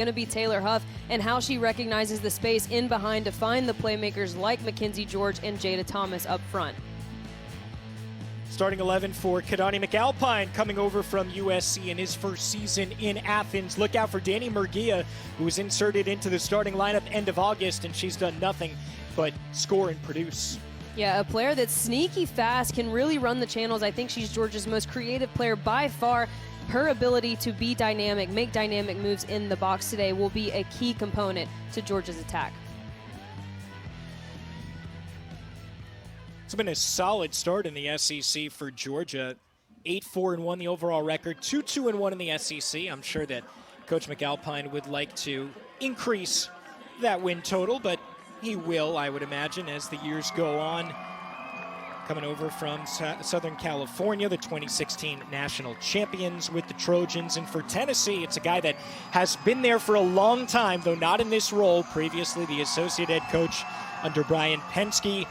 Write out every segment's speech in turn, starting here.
going to be Taylor Huff and how she recognizes the space in behind to find the playmakers like Mackenzie George and Jada Thomas up front. Starting 11 for Kadani McAlpine coming over from USC in his first season in Athens. Look out for Danny Murguia, who was inserted into the starting lineup end of August, and she's done nothing but score and produce. Yeah, a player that's sneaky fast, can really run the channels. I think she's Georgia's most creative player by far. Her ability to be dynamic, make dynamic moves in the box today will be a key component to Georgia's attack. It's been a solid start in the SEC for Georgia. 8-4-1 the overall record, 2-2-1 in the SEC. I'm sure that Coach McAlpine would like to increase that win total, but he will, I would imagine, as the years go on. Coming over from Southern California, the 2016 national champions with the Trojans. And for Tennessee, it's a guy that has been there for a long time, though not in this role. Previously, the associate head coach under Brian Penske.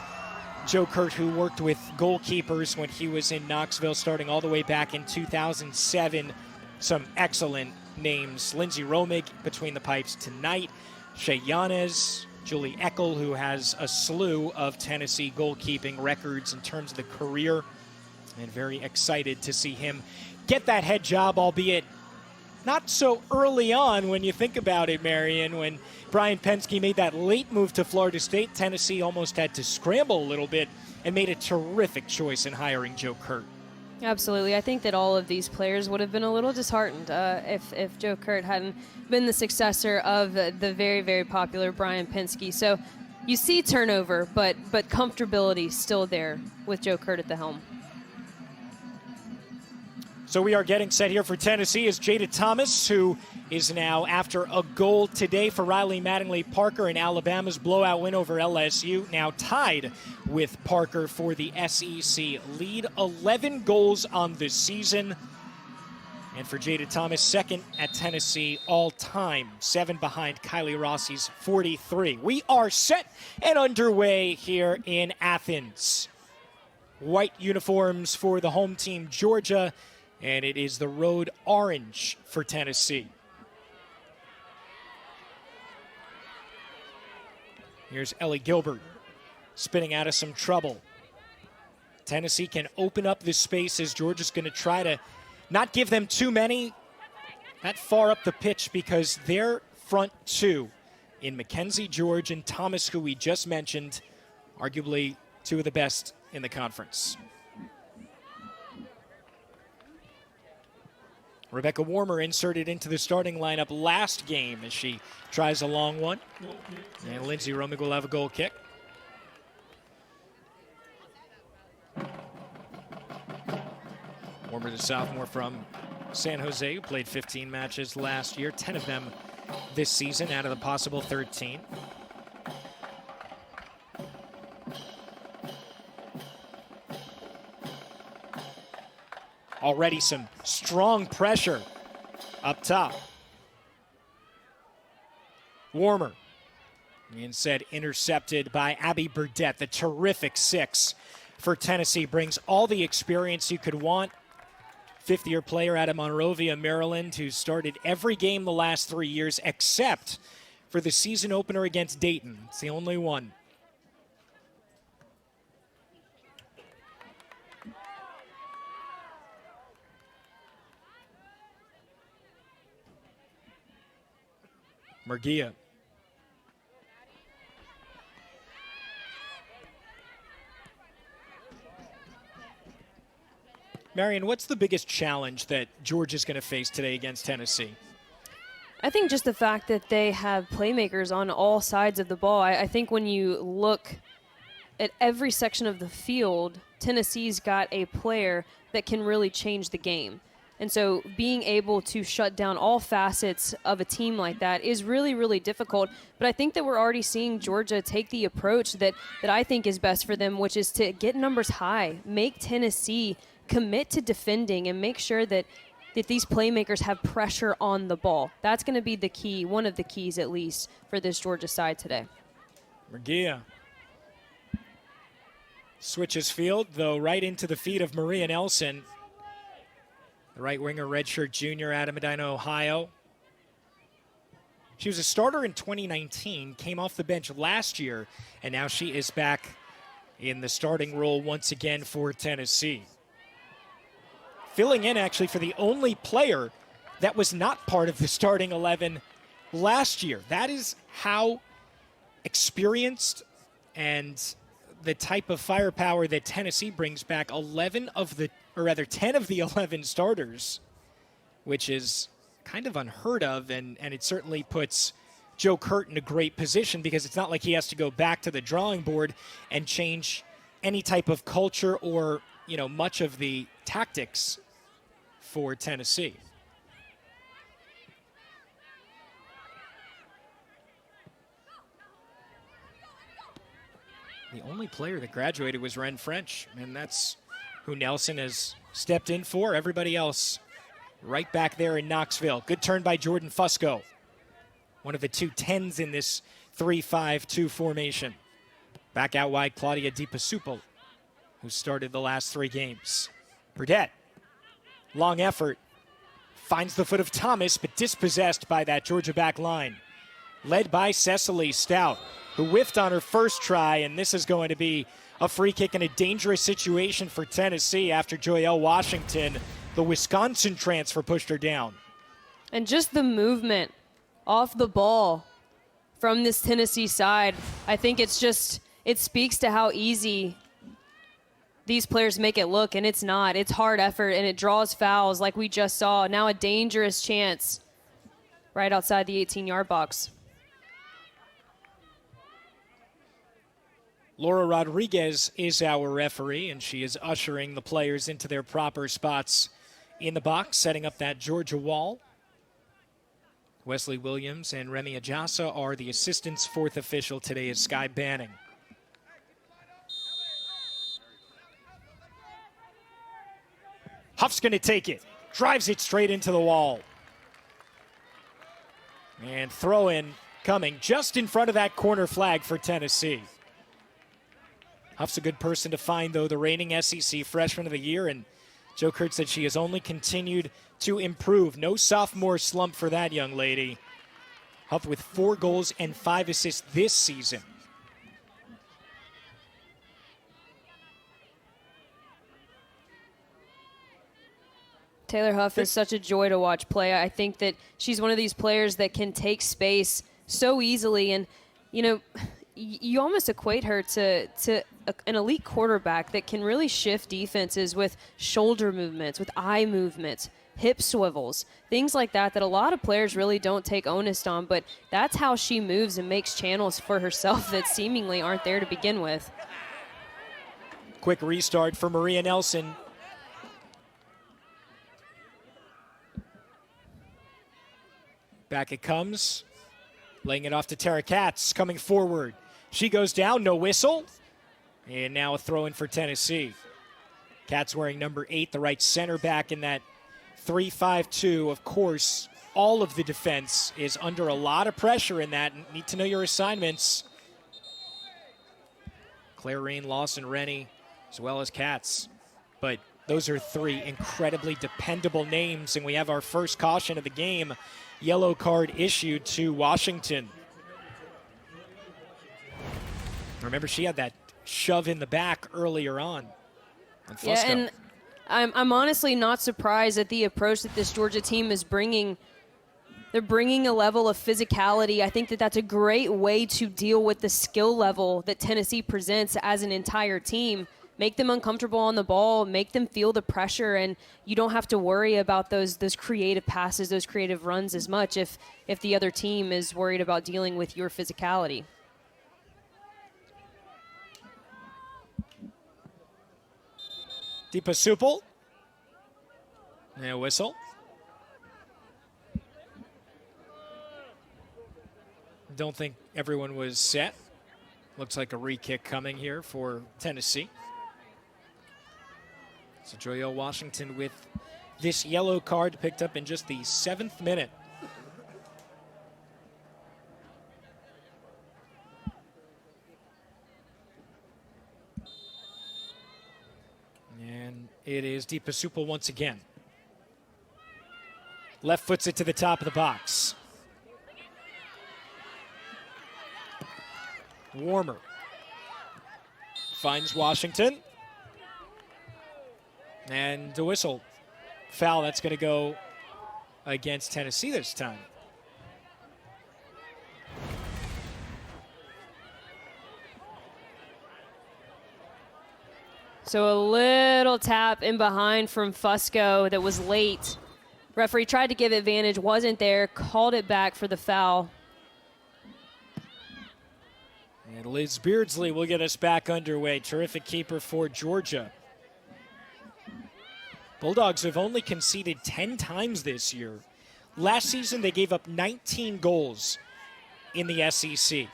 Joe Kurt, who worked with goalkeepers when he was in Knoxville, starting all the way back in 2007. Some excellent names. Lindsey Romig between the pipes tonight. Shea Yanez, Julie Eckel, who has a slew of Tennessee goalkeeping records in terms of the career. And very excited to see him get that head job, albeit not so early on when you think about it, Marion. When Brian Penske made that late move to Florida State, Tennessee almost had to scramble a little bit and made a terrific choice in hiring Joe Kurt. Absolutely. I think that all of these players would have been a little disheartened if Joe Kurt hadn't been the successor of the very, very popular Brian Penske. So you see turnover, but comfortability still there with Joe Kurt at the helm. So we are getting set here for Tennessee as Jada Thomas, who is now after a goal today for Riley Mattingly Parker in Alabama's blowout win over LSU, now tied with Parker for the SEC lead. 11 goals on the season. And for Jada Thomas, second at Tennessee all time, 7 behind Kylie Rossi's 43. We are set and underway here in Athens. White uniforms for the home team, Georgia. And it is the road orange for Tennessee. Here's Ellie Gilbert spinning out of some trouble. Tennessee can open up this space as Georgia's going to try to not give them too many that far up the pitch, because their front two in Mackenzie George and Thomas, who we just mentioned, arguably two of the best in the conference. Rebecca Warmer inserted into the starting lineup last game as she tries a long one. And Lindsey Romig will have a goal kick. Warmer, the sophomore from San Jose, who played 15 matches last year, 10 of them this season out of the possible 13. Already some strong pressure up top. Warmer, instead intercepted by Abby Burdett. The terrific 6 for Tennessee brings all the experience you could want. Fifth-year player out of Monrovia, Maryland, who started every game the last 3 years except for the season opener against Dayton. It's the only one. Murguia. Marion, what's the biggest challenge that Georgia's going to face today against Tennessee? I think just the fact that they have playmakers on all sides of the ball. I think when you look at every section of the field, Tennessee's got a player that can really change the game. And so being able to shut down all facets of a team like that is really, really difficult. But I think that we're already seeing Georgia take the approach that I think is best for them, which is to get numbers high, make Tennessee commit to defending, and make sure that these playmakers have pressure on the ball. That's going to be the key, one of the keys at least, for this Georgia side today. Murguia switches field, though, right into the feet of Maria Nelson. The right winger, redshirt junior out of Medina, Ohio. She was a starter in 2019, came off the bench last year, and now she is back in the starting role once again for Tennessee. Filling in actually for the only player that was not part of the starting 11 last year. That is how experienced and the type of firepower that Tennessee brings back. 10 of the 11 starters, which is kind of unheard of, and it certainly puts Joe Kurt in a great position because it's not like he has to go back to the drawing board and change any type of culture or, much of the tactics for Tennessee. The only player that graduated was Ren French, and that's who Nelson has stepped in for. Everybody else right back there in Knoxville. Good turn by Jordan Fusco, one of the 2 10s in this 3-5-2 formation. Back out wide, Claudia DiPasupol, who started the last 3 games. Burdett, long effort, finds the foot of Thomas, but dispossessed by that Georgia back line. Led by Cecily Stout, who whiffed on her first try, and this is going to be a free kick in a dangerous situation for Tennessee after Joyelle Washington, the Wisconsin transfer, pushed her down. And just the movement off the ball from this Tennessee side, I think it speaks to how easy these players make it look, and it's not. It's hard effort, and it draws fouls like we just saw. Now a dangerous chance right outside the 18-yard box. Laura Rodriguez is our referee, and she is ushering the players into their proper spots in the box, setting up that Georgia wall. Wesley Williams and Remy Ajasa are the assistants. 4th official today is Sky Banning. Huff's going to take it, drives it straight into the wall. And throw in coming just in front of that corner flag for Tennessee. Huff's a good person to find, though, the reigning SEC Freshman of the Year, and Joe Kurt said she has only continued to improve. No sophomore slump for that young lady. Huff with 4 goals and 5 assists this season. Taylor Huff is such a joy to watch play. I think that she's one of these players that can take space so easily, and, you almost equate her to an elite quarterback that can really shift defenses with shoulder movements, with eye movements, hip swivels, things like that a lot of players really don't take onus on, but that's how she moves and makes channels for herself that seemingly aren't there to begin with. Quick restart for Maria Nelson. Back it comes, laying it off to Tara Katz, coming forward. She goes down, no whistle. And now a throw in for Tennessee. Katz wearing number 8, the right center back in that 3-5-2. Of course, all of the defense is under a lot of pressure in that. Need to know your assignments. Clarine, Lawson, Rennie, as well as Katz. But those are 3 incredibly dependable names, and we have our first caution of the game. Yellow card issued to Washington. Remember, she had that shove in the back earlier on. Yeah, and I'm honestly not surprised at the approach that this Georgia team is bringing. They're bringing a level of physicality. I think that that's a great way to deal with the skill level that Tennessee presents as an entire team. Make them uncomfortable on the ball, make them feel the pressure, and you don't have to worry about those creative passes, those creative runs as much if the other team is worried about dealing with your physicality. DiPasupol. And a whistle. Don't think everyone was set. Looks like a re-kick coming here for Tennessee. So Joyelle Washington with this yellow card picked up in just the 7th minute. And it is DiPasupol once again. Left foots it to the top of the box. Warmer finds Washington. And the whistle. Foul, that's going to go against Tennessee this time. So a little tap in behind from Fusco that was late. Referee tried to give advantage, wasn't there, called it back for the foul. And Liz Beardsley will get us back underway. Terrific keeper for Georgia. Bulldogs have only conceded 10 times this year. Last season, they gave up 19 goals in the SEC.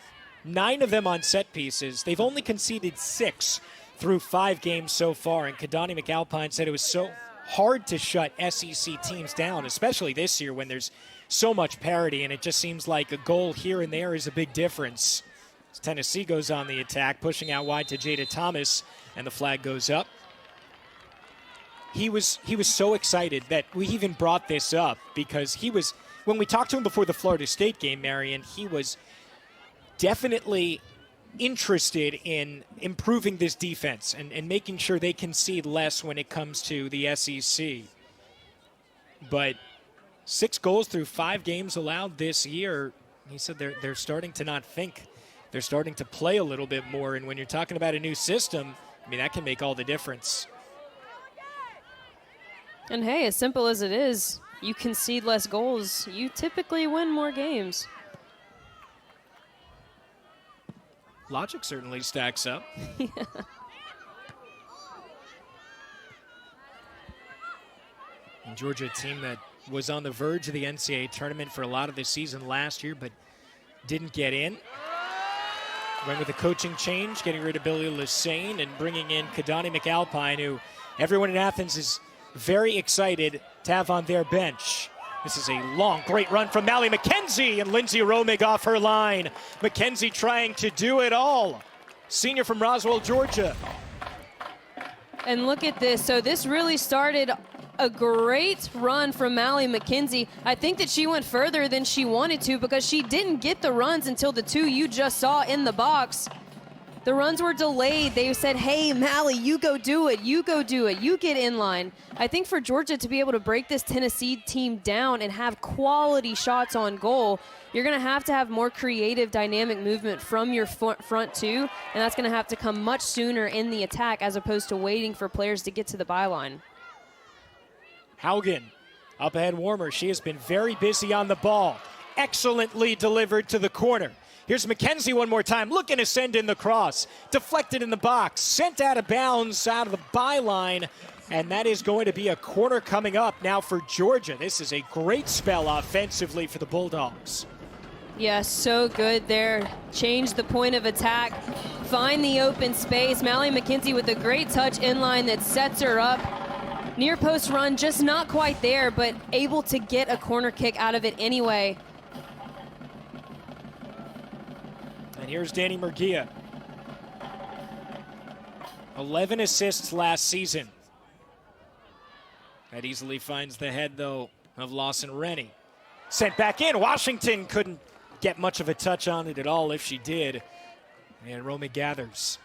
9 of them on set pieces. They've only conceded 6 through 5 games so far. And Kadani McAlpine said it was so hard to shut SEC teams down, especially this year when there's so much parity. And it just seems like a goal here and there is a big difference. As Tennessee goes on the attack, pushing out wide to Jada Thomas, and the flag goes up. He was so excited that we even brought this up because when we talked to him before the Florida State game, Marion, he was definitely interested in improving this defense and making sure they concede less when it comes to the SEC. But 6 goals through 5 games allowed this year, he said they're starting to not think. They're starting to play a little bit more, and when you're talking about a new system, I mean, that can make all the difference. And hey, as simple as it is, you concede less goals, you typically win more games. Logic certainly stacks up. Yeah. And Georgia, a team that was on the verge of the NCAA tournament for a lot of the season last year, but didn't get in. Went with a coaching change, getting rid of Billy Lassane and bringing in Kadani McAlpine, who everyone in Athens is very excited to have on their bench. This is a long, great run from Mally McKenzie, and Lindsay Romig off her line. McKenzie trying to do it all. Senior from Roswell, Georgia. And look at this. So this really started a great run from Mally McKenzie. I think that she went further than she wanted to because she didn't get the runs until the 2 you just saw in the box. The runs were delayed. They said, hey, Mally, you go do it. You go do it. You get in line. I think for Georgia to be able to break this Tennessee team down and have quality shots on goal, you're going to have more creative, dynamic movement from your front two, and that's going to have to come much sooner in the attack as opposed to waiting for players to get to the byline. Haugen, up ahead Warmer. She has been very busy on the ball. Excellently delivered to the corner. Here's McKenzie one more time, looking to send in the cross. Deflected in the box, sent out of bounds out of the byline, and that is going to be a corner coming up now for Georgia. This is a great spell offensively for the Bulldogs. Yeah, so good there. Change the point of attack, find the open space. Mally McKenzie with a great touch inline that sets her up. Near post run, just not quite there, but able to get a corner kick out of it anyway. And here's Danny Murguia. 11 assists last season. That easily finds the head, though, of Lawson Rennie. Sent back in. Washington couldn't get much of a touch on it at all if she did. And Romy gathers.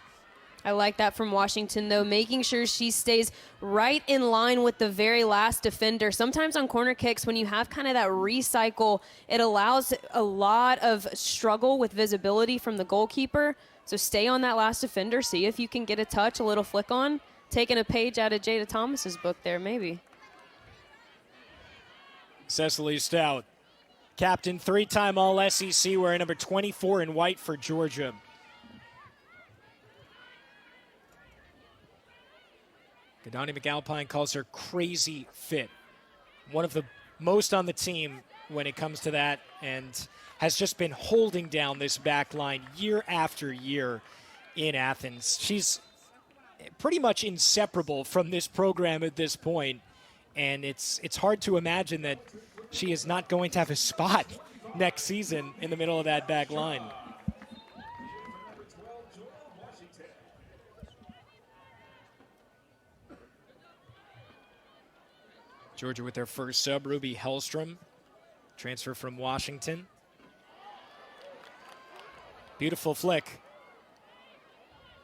I like that from Washington, though, making sure she stays right in line with the very last defender. Sometimes on corner kicks, when you have kind of that recycle, it allows a lot of struggle with visibility from the goalkeeper. So stay on that last defender, see if you can get a touch, a little flick on. Taking a page out of Jada Thomas's book there, maybe. Cecily Stout, captain, 3-time All-SEC, wearing number 24 in white for Georgia. Kadani McAlpine calls her crazy fit. One of the most on the team when it comes to that, and has just been holding down this back line year after year in Athens. She's pretty much inseparable from this program at this point, and it's hard to imagine that she is not going to have a spot next season in the middle of that back line. Georgia with their first sub, Ruby Hellstrom, transfer from Washington. Beautiful flick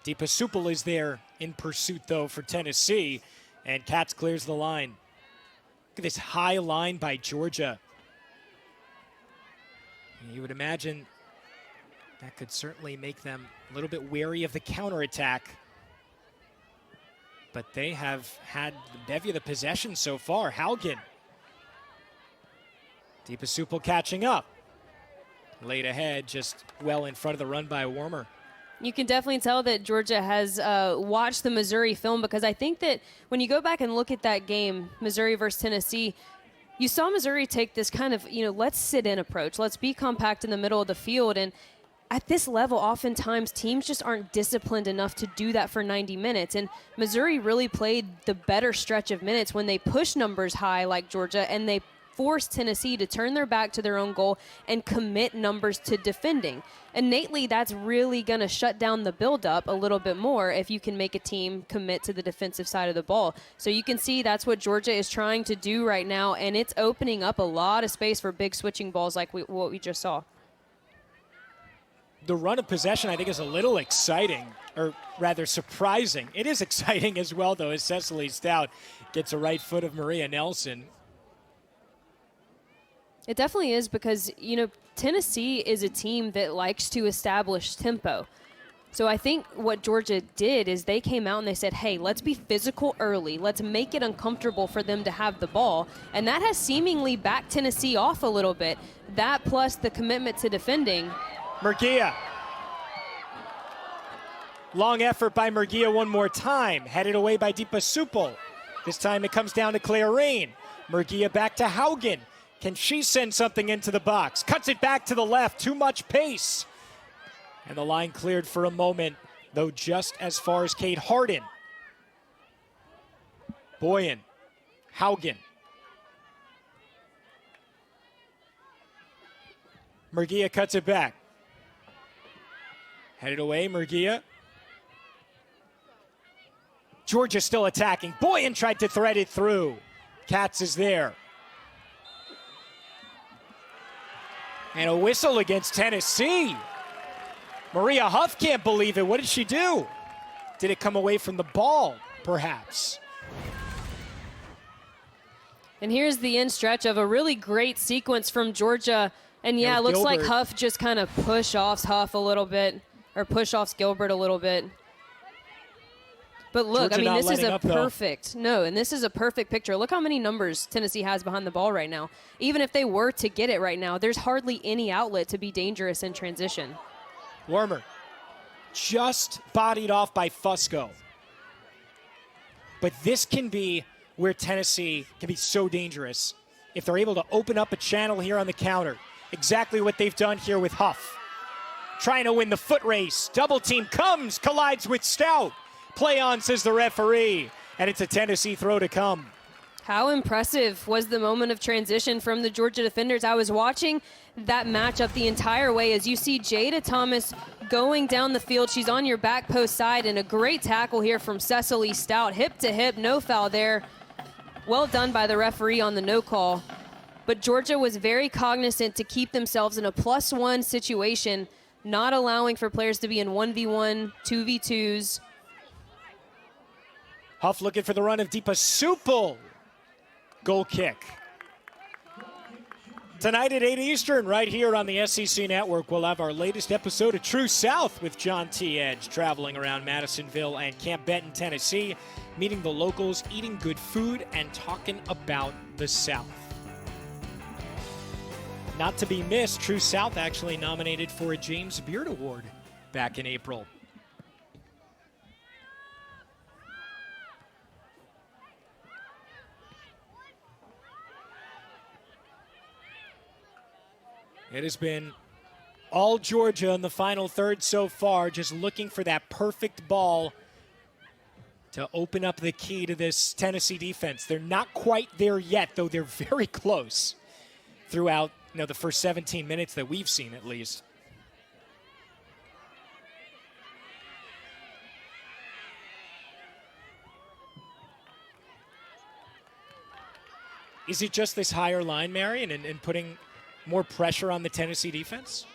DePasupal is there in pursuit, though, for Tennessee, and Katz clears the line. Look at this high line by Georgia. You would imagine that could certainly make them a little bit wary of the counterattack. But they have had the bevy of the possession so far. Haugen. DePasupal catching up. Late ahead, just well in front of the run by Warmer. You can definitely tell that Georgia has watched the Missouri film, because I think that when you go back and look at that game, Missouri versus Tennessee, you saw Missouri take this kind of, let's sit in approach. Let's be compact in the middle of the field. And at this level, oftentimes teams just aren't disciplined enough to do that for 90 minutes. And Missouri really played the better stretch of minutes when they pushed numbers high like Georgia, and they forced Tennessee to turn their back to their own goal and commit numbers to defending. Innately, that's really going to shut down the buildup a little bit more if you can make a team commit to the defensive side of the ball. So you can see that's what Georgia is trying to do right now, and it's opening up a lot of space for big switching balls like what we just saw. The run of possession, I think, is a little exciting, or rather surprising. It is exciting as well, though, as Cecily Stout gets a right foot of Maria Nelson. It definitely is, because, Tennessee is a team that likes to establish tempo. So I think what Georgia did is they came out and they said, hey, let's be physical early. Let's make it uncomfortable for them to have the ball. And that has seemingly backed Tennessee off a little bit. That plus the commitment to defending. Murguia. Long effort by Murguia one more time. Headed away by DePasupal. This time it comes down to Claire Rain. Murguia back to Haugen. Can she send something into the box? Cuts it back to the left. Too much pace. And the line cleared for a moment, though just as far as Kate Harden. Boyan. Haugen. Murguia cuts it back. Headed away, Murguia. Georgia still attacking. Boyan tried to thread it through. Katz is there. And a whistle against Tennessee. Maria Huff can't believe it. What did she do? Did it come away from the ball, perhaps? And here's the end stretch of a really great sequence from Georgia. And yeah, it looks like Huff just kind of push offs Huff a little bit, or push offs Gilbert a little bit. But look, Georgia this is a perfect, and this is a perfect picture. Look how many numbers Tennessee has behind the ball right now. Even if they were to get it right now, there's hardly any outlet to be dangerous in transition. Warmer just bodied off by Fusco. But this can be where Tennessee can be so dangerous if they're able to open up a channel here on the counter. Exactly what they've done here with Huff. Trying to win the foot race. Double team comes, collides with Stout. Play on, says the referee, and it's a Tennessee throw to come. How impressive was the moment of transition from the Georgia defenders? I was watching that matchup the entire way as you see Jada Thomas going down the field. She's on your back post side, and a great tackle here from Cecily Stout. Hip to hip, no foul there. Well done by the referee on the no call. But Georgia was very cognizant to keep themselves in a +1 situation, not allowing for players to be in 1v1, 2v2s. Huff looking for the run of DePasupal. Goal kick. Tonight at 8 Eastern, right here on the SEC Network, we'll have our latest episode of True South with John T. Edge, traveling around Madisonville and Camp Benton, Tennessee, meeting the locals, eating good food, and talking about the South. Not to be missed, True South actually nominated for a James Beard Award back in April. It has been all Georgia in the final third so far, just looking for that perfect ball to open up the key to this Tennessee defense. They're not quite there yet, though they're very close throughout the first 17 minutes that we've seen, at least. Is it just this higher line, Marion, and putting more pressure on the Tennessee defense?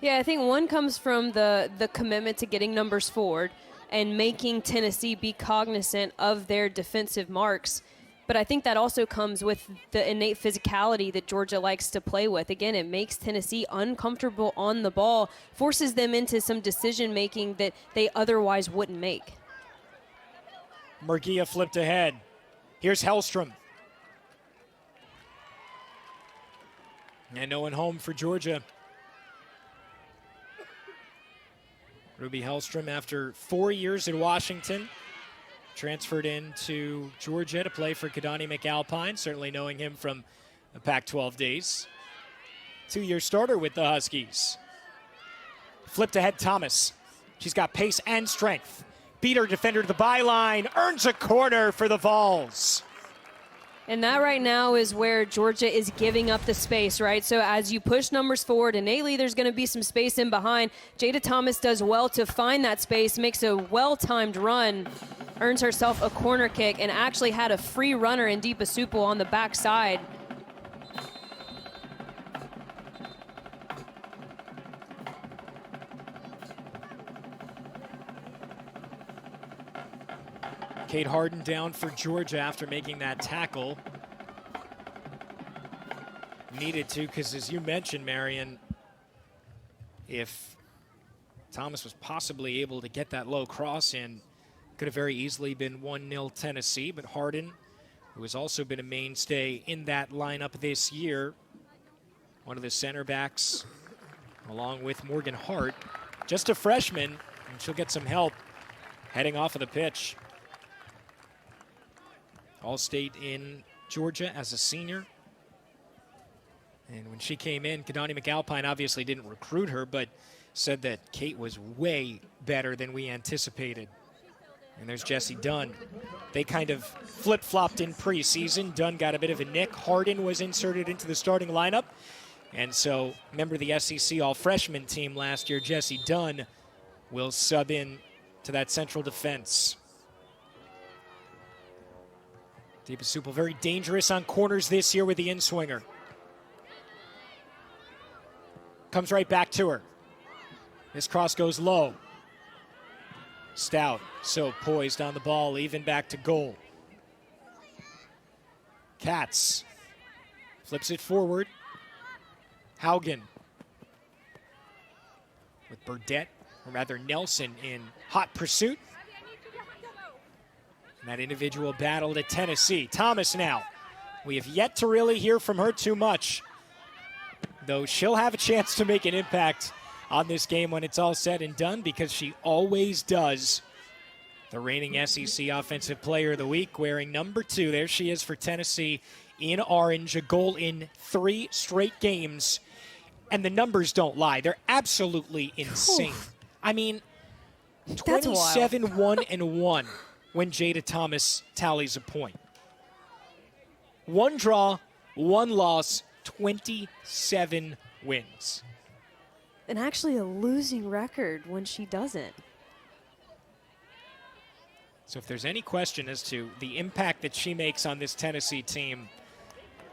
Yeah, I think one comes from the commitment to getting numbers forward. and making Tennessee be cognizant of their defensive marks. But I think that also comes with the innate physicality that Georgia likes to play with. Again, it makes Tennessee uncomfortable on the ball, forces them into some decision-making that they otherwise wouldn't make. Murguia flipped ahead. Here's Hellstrom. And no one home for Georgia. Ruby Hellstrom, after 4 years in Washington, transferred into Georgia to play for Kadani McAlpine, certainly knowing him from the Pac-12 days. 2-year starter with the Huskies. Flipped ahead Thomas. She's got pace and strength. Beat her defender to the byline, earns a corner for the Vols. And that right now is where Georgia is giving up the space, right? So as you push numbers forward, innately there's going to be some space in behind. Jada Thomas does well to find that space, makes a well-timed run, earns herself a corner kick, and actually had a free runner in Deepa Supal on the backside. Kate Harden down for Georgia after making that tackle. Needed to, because as you mentioned, Marion, if Thomas was possibly able to get that low cross in, could have very easily been 1-0 Tennessee, but Harden, who has also been a mainstay in that lineup this year, one of the center backs, along with Morgan Hart, just a freshman, and she'll get some help heading off of the pitch. All-State in Georgia as a senior. And when she came in, Kadani McAlpine obviously didn't recruit her, but said that Kate was way better than we anticipated. And there's Jessie Dunn. They kind of flip-flopped in preseason. Dunn got a bit of a nick. Harden was inserted into the starting lineup. And so, member of the SEC all-freshman team last year, Jessie Dunn, will sub in to that central defense. Deepa Supal very dangerous on corners this year with the in-swinger. Comes right back to her. This cross goes low. Stout, so poised on the ball, even back to goal. Katz flips it forward. Haugen with Burdette, or rather Nelson, in hot pursuit. And that individual battle to Tennessee. Thomas now. We have yet to really hear from her too much, though she'll have a chance to make an impact on this game when it's all said and done, because she always does. The reigning SEC Offensive Player of the Week, wearing number 2. There she is for Tennessee in orange, a goal in 3 straight games. And the numbers don't lie. They're absolutely insane. I mean, 27-1-1 when Jada Thomas tallies a point. 1 draw, 1 loss, 27 wins. And actually a losing record when she doesn't. So if there's any question as to the impact that she makes on this Tennessee team,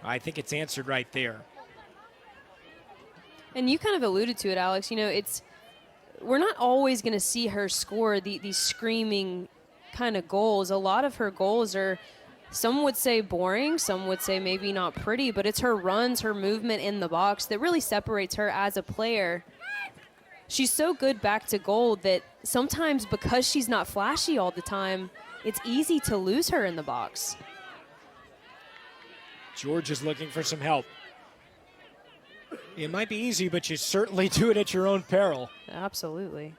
I think it's answered right there. And you kind of alluded to it, Alex. You know, we're not always going to see her score these screaming kind of goals. A lot of her goals are, some would say boring, some would say maybe not pretty, but it's her runs, her movement in the box that really separates her as a player. She's so good back to goal that sometimes, because she's not flashy all the time, it's easy to lose her in the box. George is looking for some help. It might be easy, but you certainly do it at your own peril. Absolutely.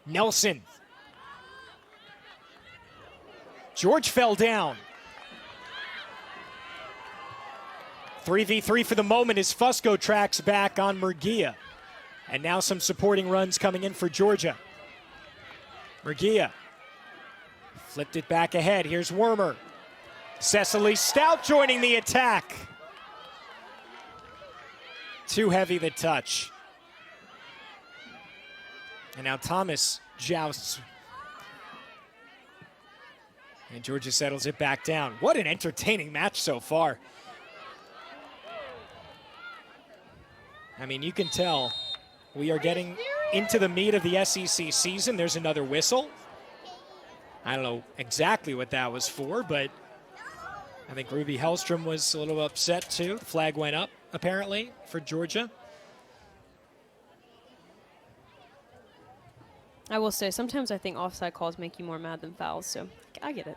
Nelson. George fell down. 3v3 for the moment as Fusco tracks back on Murguia. And now some supporting runs coming in for Georgia. Murguia flipped it back ahead. Here's Wormer. Cecily Stout joining the attack. Too heavy the touch. And now Thomas jousts. And Georgia settles it back down. What an entertaining match so far. I mean, you can tell we are getting into the meat of the SEC season. There's another whistle. I don't know exactly what that was for, but I think Ruby Hellstrom was a little upset too. The flag went up, apparently, for Georgia. I will say, sometimes I think offside calls make you more mad than fouls, so I get it.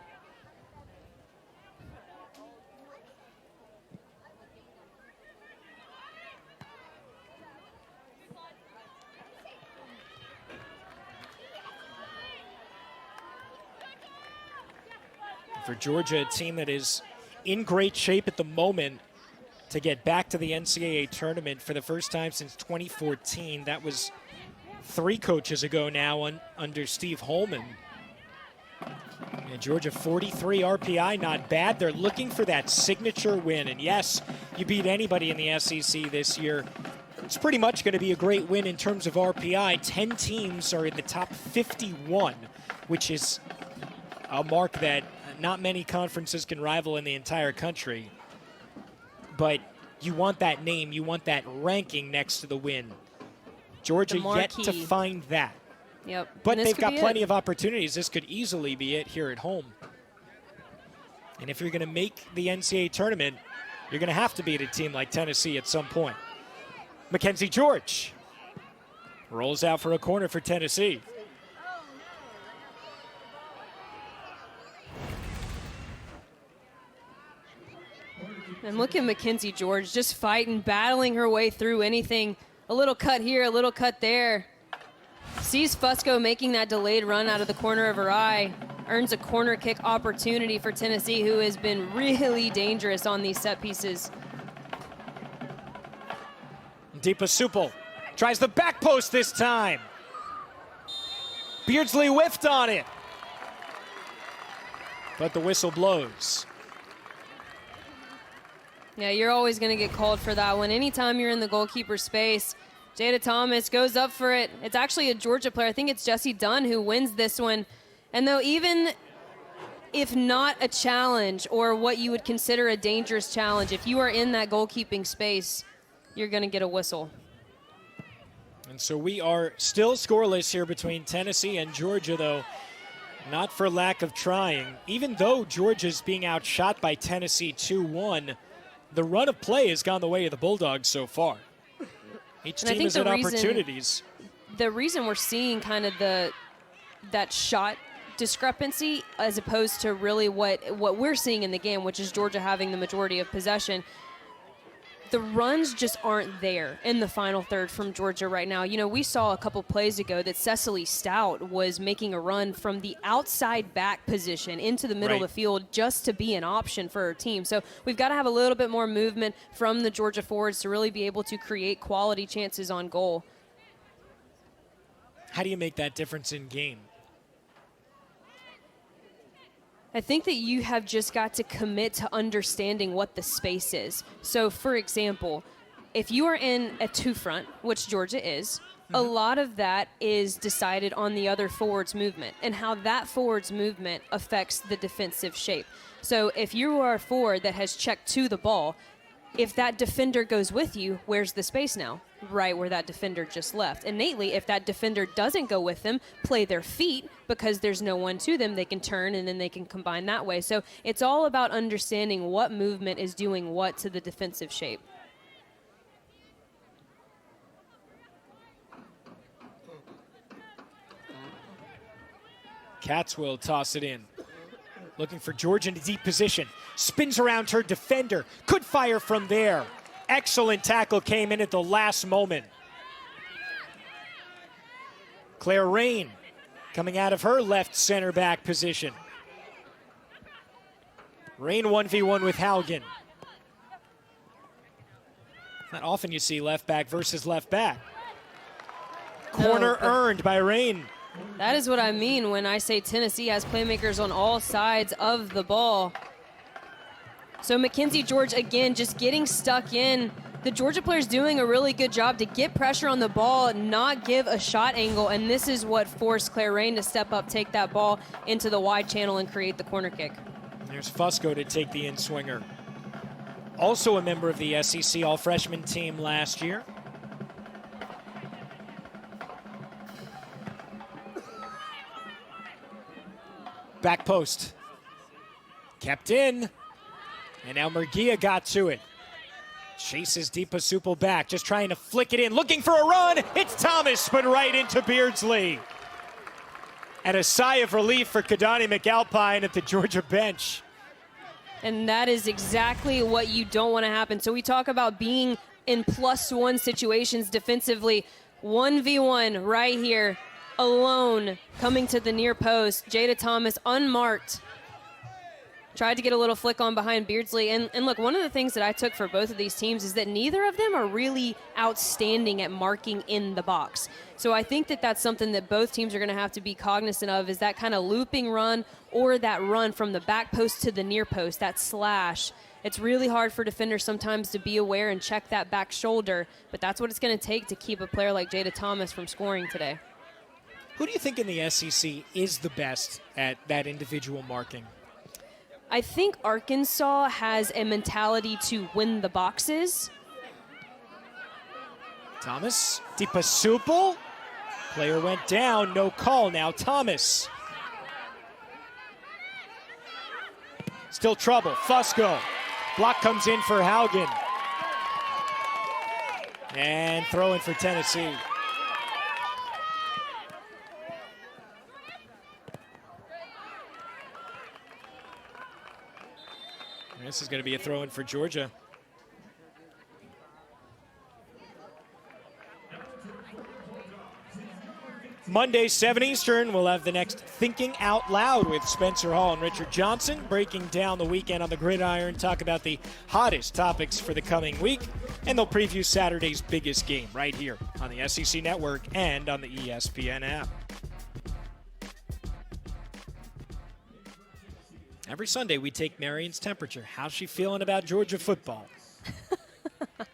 For Georgia, a team that is in great shape at the moment to get back to the NCAA tournament for the first time since 2014. That was 3 coaches ago now under Steve Holman. And Georgia 43 RPI, not bad. They're looking for that signature win. And yes, you beat anybody in the SEC this year. It's pretty much going to be a great win in terms of RPI. 10 teams are in the top 51, which is a mark that not many conferences can rival in the entire country. But you want that name, you want that ranking next to the win. Georgia yet to find that. Yep. But they've got plenty of opportunities. This could easily be it here at home. And if you're going to make the NCAA tournament, you're going to have to beat a team like Tennessee at some point. Mackenzie George rolls out for a corner for Tennessee. And look at Mackenzie George just fighting, battling her way through anything. A little cut here, a little cut there. Sees Fusco making that delayed run out of the corner of her eye. Earns a corner kick opportunity for Tennessee, who has been really dangerous on these set pieces. Deepa Supel tries the back post this time. Beardsley whiffed on it. But the whistle blows. Yeah, you're always going to get called for that one. Anytime you're in the goalkeeper space, Jada Thomas goes up for it. It's actually a Georgia player. I think it's Jessie Dunn who wins this one. And though even if not a challenge or what you would consider a dangerous challenge, if you are in that goalkeeping space, you're going to get a whistle. And so we are still scoreless here between Tennessee and Georgia, though not for lack of trying. Even though Georgia's being outshot by Tennessee 2-1, the run of play has gone the way of the Bulldogs so far. Each team has had opportunities. The reason we're seeing kind of that shot discrepancy as opposed to really what we're seeing in the game, which is Georgia having the majority of possession, the runs just aren't there in the final third from Georgia right now. You know, we saw a couple plays ago that Cecily Stout was making a run from the outside back position into the middle of the field just to be an option for her team. So we've got to have a little bit more movement from the Georgia forwards to really be able to create quality chances on goal. How do you make that difference in game? I think that you have just got to commit to understanding what the space is. So, for example, if you are in a two-front, which Georgia is, a lot of that is decided on the other forward's movement and how that forward's movement affects the defensive shape. So if you are a forward that has checked to the ball, if that defender goes with you, where's the space now? Right where that defender just left. Innately, if that defender doesn't go with them, play their feet because there's no one to them. They can turn and then they can combine that way. So it's all about understanding what movement is doing what to the defensive shape. Katz will toss it in. Looking for Georgia in a deep position. Spins around her defender. Could fire from there. Excellent tackle came in at the last moment. Claire Rain coming out of her left center back position. Rain 1v1 with Haugen. Not often you see left back versus left back. Corner earned by Rain. That is what I mean when I say Tennessee has playmakers on all sides of the ball. So Mackenzie George, again, just getting stuck in. The Georgia players doing a really good job to get pressure on the ball, not give a shot angle, and this is what forced Claire Rain to step up, take that ball into the wide channel, and create the corner kick. There's Fusco to take the in-swinger. Also a member of the SEC All-Freshman team last year. Back post. Kept in. And now Murguia got to it. Chases Deepasupal back, just trying to flick it in, looking for a run. It's Thomas, but right into Beardsley. And a sigh of relief for Kadani McAlpine at the Georgia bench. And that is exactly what you don't want to happen. So we talk about being in +1 situations defensively. 1v1 right here, alone, coming to the near post. Jada Thomas unmarked. Tried to get a little flick on behind Beardsley. And look, one of the things that I took for both of these teams is that neither of them are really outstanding at marking in the box. So I think that that's something that both teams are going to have to be cognizant of, is that kind of looping run or that run from the back post to the near post, that slash. It's really hard for defenders sometimes to be aware and check that back shoulder, but that's what it's going to take to keep a player like Jada Thomas from scoring today. Who do you think in the SEC is the best at that individual marking? I think Arkansas has a mentality to win the boxes. Thomas, Deepasupal. Player went down, no call now. Thomas. Still trouble, Fusco. Block comes in for Haugen. And throw in for Tennessee. This is going to be a throw-in for Georgia. Monday, 7 Eastern, we'll have the next Thinking Out Loud with Spencer Hall and Richard Johnson, breaking down the weekend on the gridiron, talk about the hottest topics for the coming week, and they'll preview Saturday's biggest game right here on the SEC Network and on the ESPN app. Every Sunday, we take Marion's temperature. How's she feeling about Georgia football?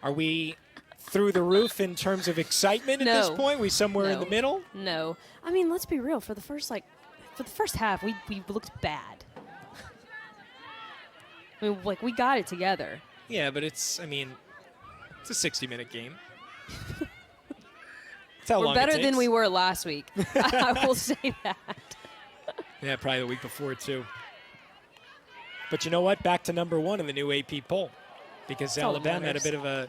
Are we through the roof in terms of excitement at this point? We somewhere in the middle? No. I mean, let's be real. For the first half, we looked bad. I mean, like, we got it together. Yeah, but it's a 60-minute game. That's how We're long better it takes. than we were last week. I will say that. Yeah, probably the week before, too. But you know what? Back to number 1 in the new AP poll. Because Alabama had a bit of a,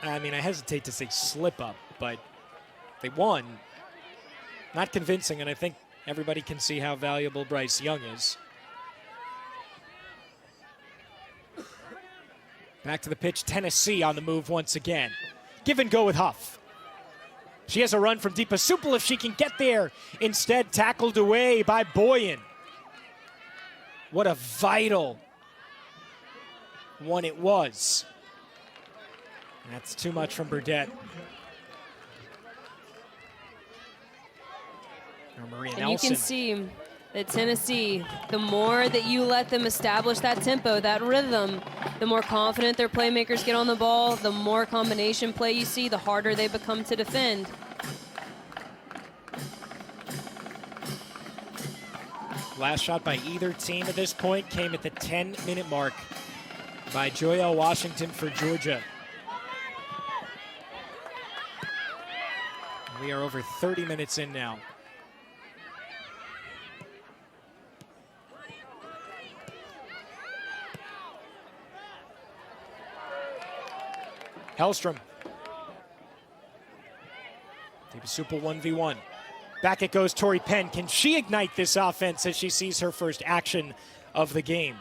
I hesitate to say slip up, but they won. Not convincing, and I think everybody can see how valuable Bryce Young is. Back to the pitch, Tennessee on the move once again. Give and go with Huff. She has a run from Deepasupal if she can get there. Instead, tackled away by Boyan. What a vital one it was. That's too much from Burdett. Maria And Nelson. you can see that Tennessee, the more that you let them establish that tempo, that rhythm, the more confident their playmakers get on the ball, the more combination play you see, the harder they become to defend. Last shot by either team at this point came at the 10-minute mark by Joyelle Washington for Georgia. We are over 30 minutes in now. Hellstrom. Deepasupal 1v1. Back it goes, Tori Penn. Can she ignite this offense as she sees her first action of the game?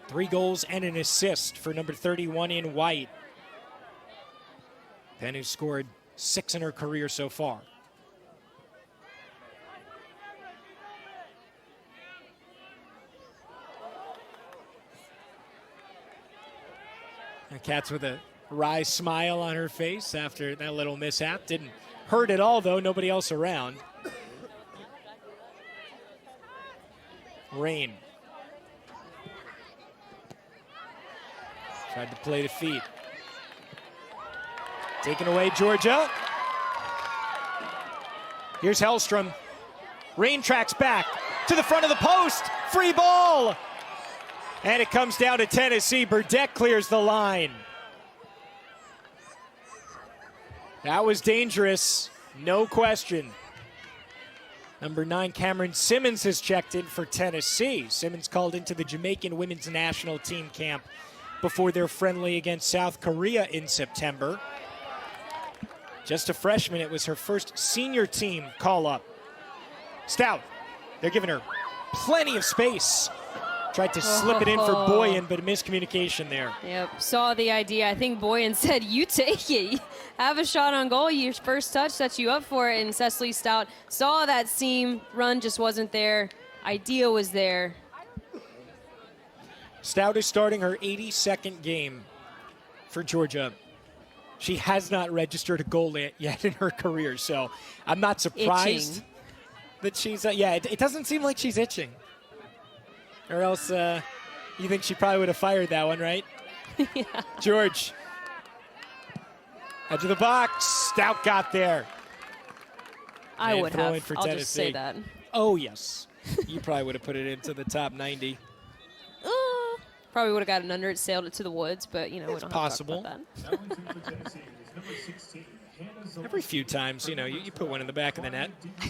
3 goals and an assist for number 31 in white. Penn, who scored 6 in her career so far. And Katz with a wry smile on her face after that little mishap. Didn't hurt at all, though. Nobody else around. Rain. Tried to play the feet. Taken away, Georgia. Here's Hellstrom. Rain tracks back to the front of the post. Free ball. And it comes down to Tennessee. Burdett clears the line. That was dangerous, no question. Number 9, Cameron Simmons has checked in for Tennessee. Simmons called into the Jamaican women's national team camp before their friendly against South Korea in September. Just a freshman, it was her first senior team call-up. Stout, they're giving her plenty of space. Tried to slip it in for Boyan, but a miscommunication there. Yep, saw the idea. I think Boyan said, you take it. Have a shot on goal. Your first touch sets you up for it. And Cecily Stout saw that seam. Run just wasn't there. Idea was there. Stout is starting her 82nd game for Georgia. She has not registered a goal yet in her career, so I'm not surprised that she's it doesn't seem like she's itching. Or else you think she probably would have fired that one, right? Yeah. George. Edge of the box. Stout got there. I would have. For I'll Tennessee. just say that. Oh, yes. You probably would have put it into the top 90. Probably would have gotten under it, sailed it to the woods, but, we don't possible. have to talk about that. Every few times, you put one in the back of the net.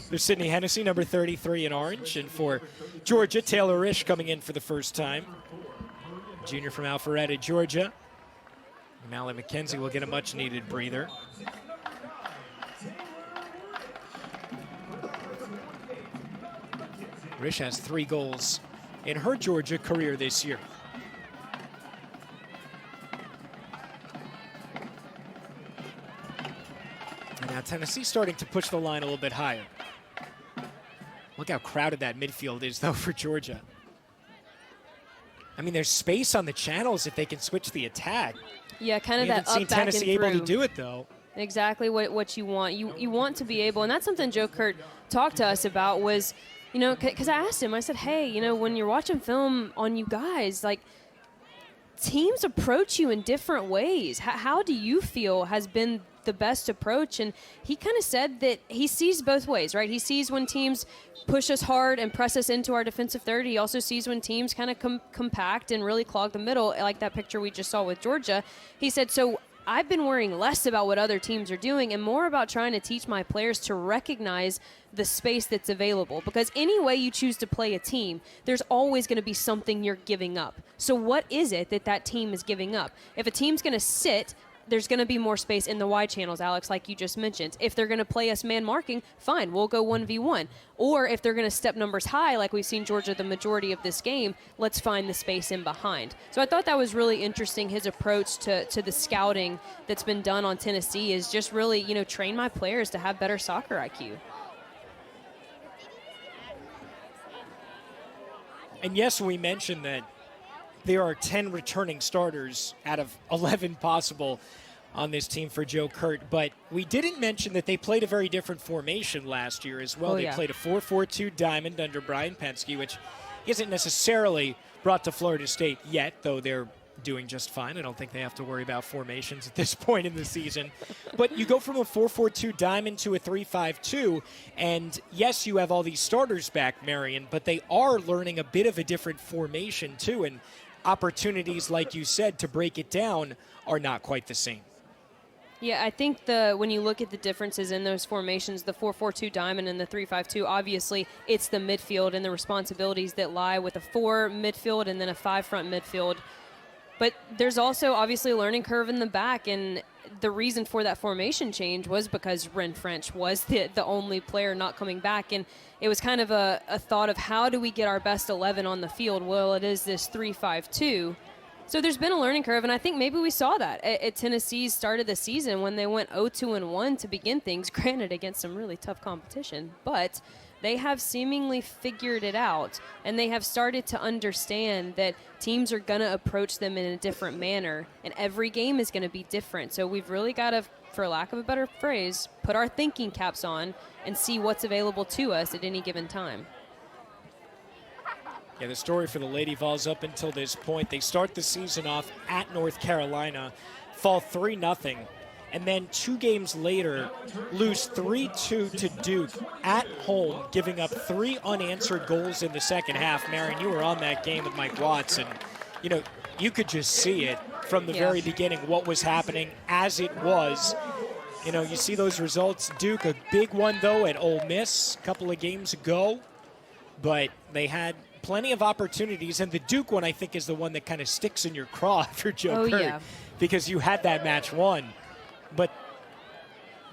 There's Sydney Hennessy, number 33 in orange. And for Georgia, Taylor Risch coming in for the first time. Junior from Alpharetta, Georgia. Mallory McKenzie will get a much-needed breather. Risch has 3 goals in her Georgia career this year. And now Tennessee's starting to push the line a little bit higher. Look how crowded that midfield is, though, for Georgia. I mean, there's space on the channels if they can switch the attack. Yeah, kind of that up, back, and through. Haven't seen Tennessee able to do it, though. Exactly what you want. You want to be able, and that's something Joe Kurt talked to us about was, because I asked him, I said, hey, when you're watching film on you guys, like, teams approach you in different ways. How do you feel has been the best approach? And he kind of said that he sees both ways, right? He sees when teams push us hard and press us into our defensive third. He also sees when teams kind of compact and really clog the middle, like that picture we just saw with Georgia. He said, so I've been worrying less about what other teams are doing and more about trying to teach my players to recognize the space that's available. Because any way you choose to play a team, there's always going to be something you're giving up. So what is it that team is giving up? If a team's going to sit, there's going to be more space in the wide channels, Alex, like you just mentioned. If they're going to play us man marking, fine, we'll go 1v1. Or if they're going to step numbers high, like we've seen Georgia the majority of this game, let's find the space in behind. So I thought that was really interesting, his approach to the scouting that's been done on Tennessee is just really, train my players to have better soccer IQ. And yes, we mentioned that there are 10 returning starters out of 11 possible on this team for Joe Kurt, but we didn't mention that they played a very different formation last year as well. They played a 4-4-2 diamond under Brian Penske, which isn't necessarily brought to Florida State yet, though they're doing just fine. I don't think they have to worry about formations at this point in the season. But you go from a 4-4-2 diamond to a 3-5-2, and yes, you have all these starters back, Marion, but they are learning a bit of a different formation too, and opportunities, like you said, to break it down are not quite the same. Yeah, I think when you look at the differences in those formations, the 4-4-2 diamond and the 3-5-2, obviously it's the midfield and the responsibilities that lie with a 4 midfield and then a 5 front midfield. But there's also obviously a learning curve in the back, and the reason for that formation change was because Ren French was the only player not coming back, and it was kind of a thought of how do we get our best 11 on the field? Well, it is this 3-5-2. So there's been a learning curve, and I think maybe we saw that at Tennessee's start of the season when they went 0-2-1 to begin things, granted against some really tough competition, but they have seemingly figured it out, and they have started to understand that teams are going to approach them in a different manner, and every game is going to be different. So we've really got to, for lack of a better phrase, put our thinking caps on and see what's available to us at any given time. Yeah, the story for the Lady Vols up until this point, they start the season off at North Carolina, fall 3-0, and then 2 games later lose 3-2 to Duke at home, giving up 3 unanswered goals in the second half. Marion, you were on that game with Mike Watts, and you could just see it from the very beginning, what was happening as it was. You know, you see those results. Duke, a big one, though, at Ole Miss a couple of games ago. But they had plenty of opportunities. And the Duke one, I think, is the one that kind of sticks in your craw after Joe Kurt. Yeah. Because you had that match won. But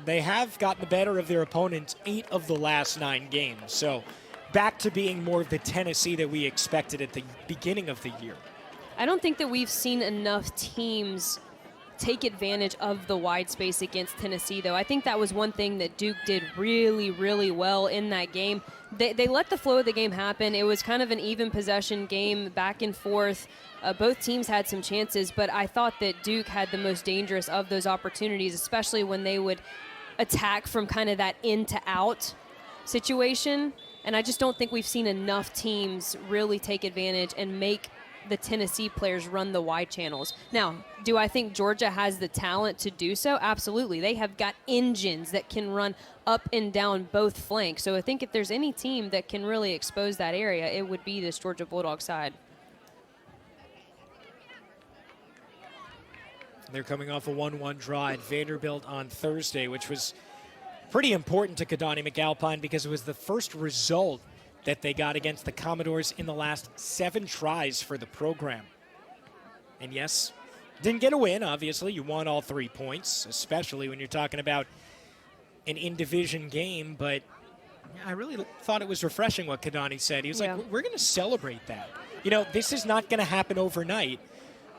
they have gotten the better of their opponents 8 of the last 9 games. So back to being more of the Tennessee that we expected at the beginning of the year. I don't think that we've seen enough teams take advantage of the wide space against Tennessee, though. I think that was one thing that Duke did really, really well in that game. They let the flow of the game happen. It was kind of an even possession game, back and forth. Both teams had some chances, but I thought that Duke had the most dangerous of those opportunities, especially when they would attack from kind of that in to out situation. And I just don't think we've seen enough teams really take advantage and make the Tennessee players run the wide channels. Now, do I think Georgia has the talent to do so? Absolutely. They have got engines that can run up and down both flanks. So I think if there's any team that can really expose that area, it would be this Georgia Bulldog side. They're coming off a 1-1 draw at Vanderbilt on Thursday, which was pretty important to Kadani McAlpine because it was the first result that they got against the Commodores in the last 7 tries for the program. And yes, didn't get a win, obviously. You won all 3 points, especially when you're talking about an in-division game. But I really thought it was refreshing what Kadani said. He was like, we're going to celebrate that. You know, this is not going to happen overnight.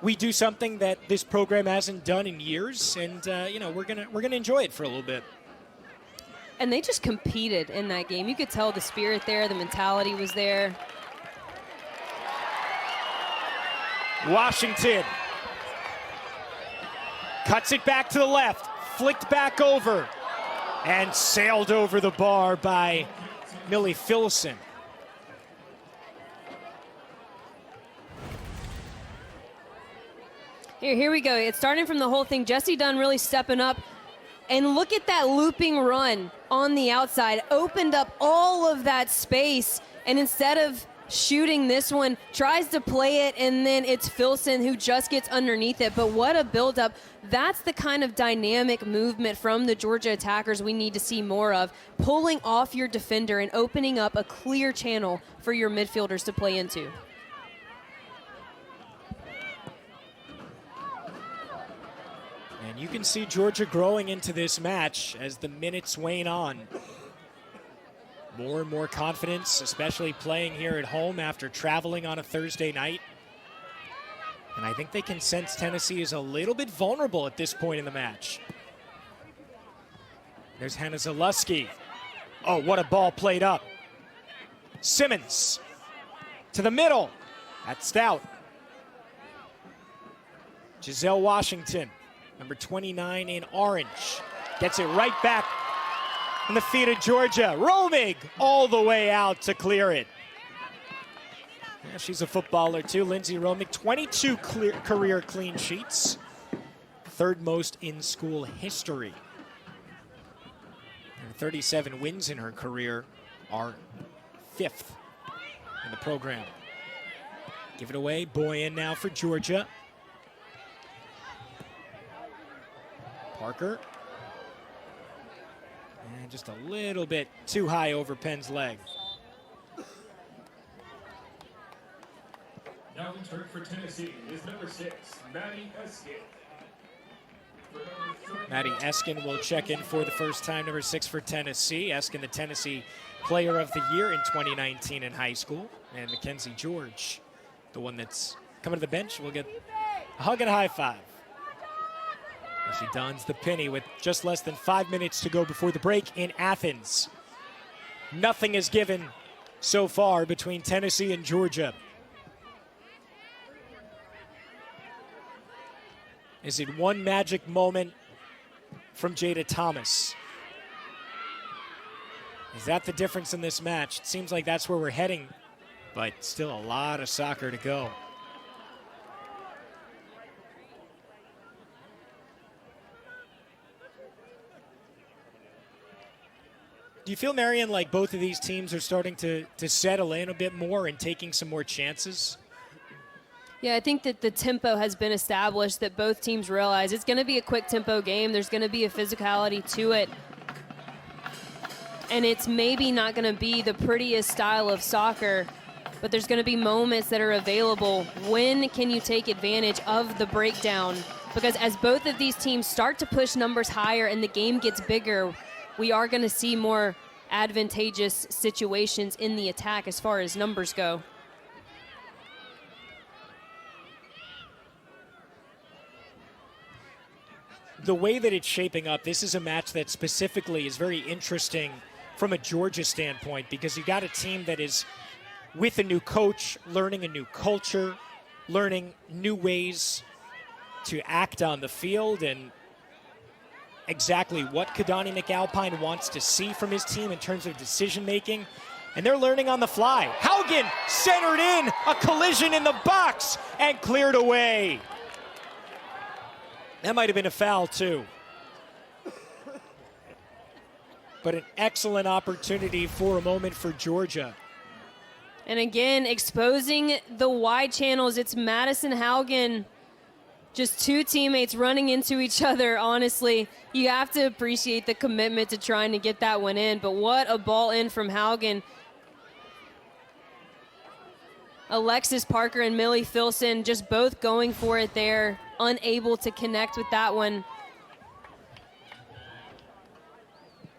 We do something that this program hasn't done in years, and, you know, we're gonna enjoy it for a little bit. And they just competed in that game. You could tell the spirit there, the mentality was there. Washington cuts it back to the left, flicked back over, and sailed over the bar by Millie Philson. Here we go. It's starting from the whole thing. Jesse Dunn really stepping up. And look at that looping run on the outside. Opened up all of that space. And instead of shooting this one, tries to play it, and then it's Philson who just gets underneath it. But what a buildup. That's the kind of dynamic movement from the Georgia attackers we need to see more of. Pulling off your defender and opening up a clear channel for your midfielders to play into. And you can see Georgia growing into this match as the minutes wane on. More and more confidence, especially playing here at home after traveling on a Thursday night. And I think they can sense Tennessee is a little bit vulnerable at this point in the match. There's Hannah Zalewski. Oh, what a ball played up. Simmons to the middle. That's Stout. Giselle Washington, number 29 in orange, gets it right back in the feet of Georgia. Romig all the way out to clear it. Yeah, she's a footballer too, Lindsay Romig. 22 career clean sheets, 3rd most in school history. And 37 wins in her career are 5th in the program. Give it away, Boyan now for Georgia. Parker. And just a little bit too high over Penn's leg. Now in turn for Tennessee is number 6, Maddie Eskin. Maddie Eskin will check in for the first time, number 6 for Tennessee. Eskin, the Tennessee Player of the Year in 2019 in high school. And Mackenzie George, the one that's coming to the bench, will get a hug and a high five. As she dons the penny with just less than 5 minutes to go before the break in Athens. Nothing is given so far between Tennessee and Georgia. Is it one magic moment from Jada Thomas? Is that the difference in this match? It seems like that's where we're heading, but still a lot of soccer to go. Do you feel, Marion, like both of these teams are starting to settle in a bit more and taking some more chances? Yeah, I think that the tempo has been established, that both teams realize it's going to be a quick tempo game. There's going to be a physicality to it. And it's maybe not going to be the prettiest style of soccer, but there's going to be moments that are available. When can you take advantage of the breakdown? Because as both of these teams start to push numbers higher and the game gets bigger, we are going to see more advantageous situations in the attack as far as numbers go. The way that it's shaping up, this is a match that specifically is very interesting from a Georgia standpoint, because you got a team that is with a new coach, learning a new culture, learning new ways to act on the field, and exactly what Kidani McAlpine wants to see from his team in terms of decision making. And they're learning on the fly. Haugen centered in, a collision in the box, and cleared away. That might have been a foul, too. But an excellent opportunity for a moment for Georgia. And again, exposing the wide channels. It's Madison Haugen. Just two teammates running into each other. Honestly, you have to appreciate the commitment to trying to get that one in. But what a ball in from Haugen. Alexis Parker and Millie Filson just both going for it there. Unable to connect with that one.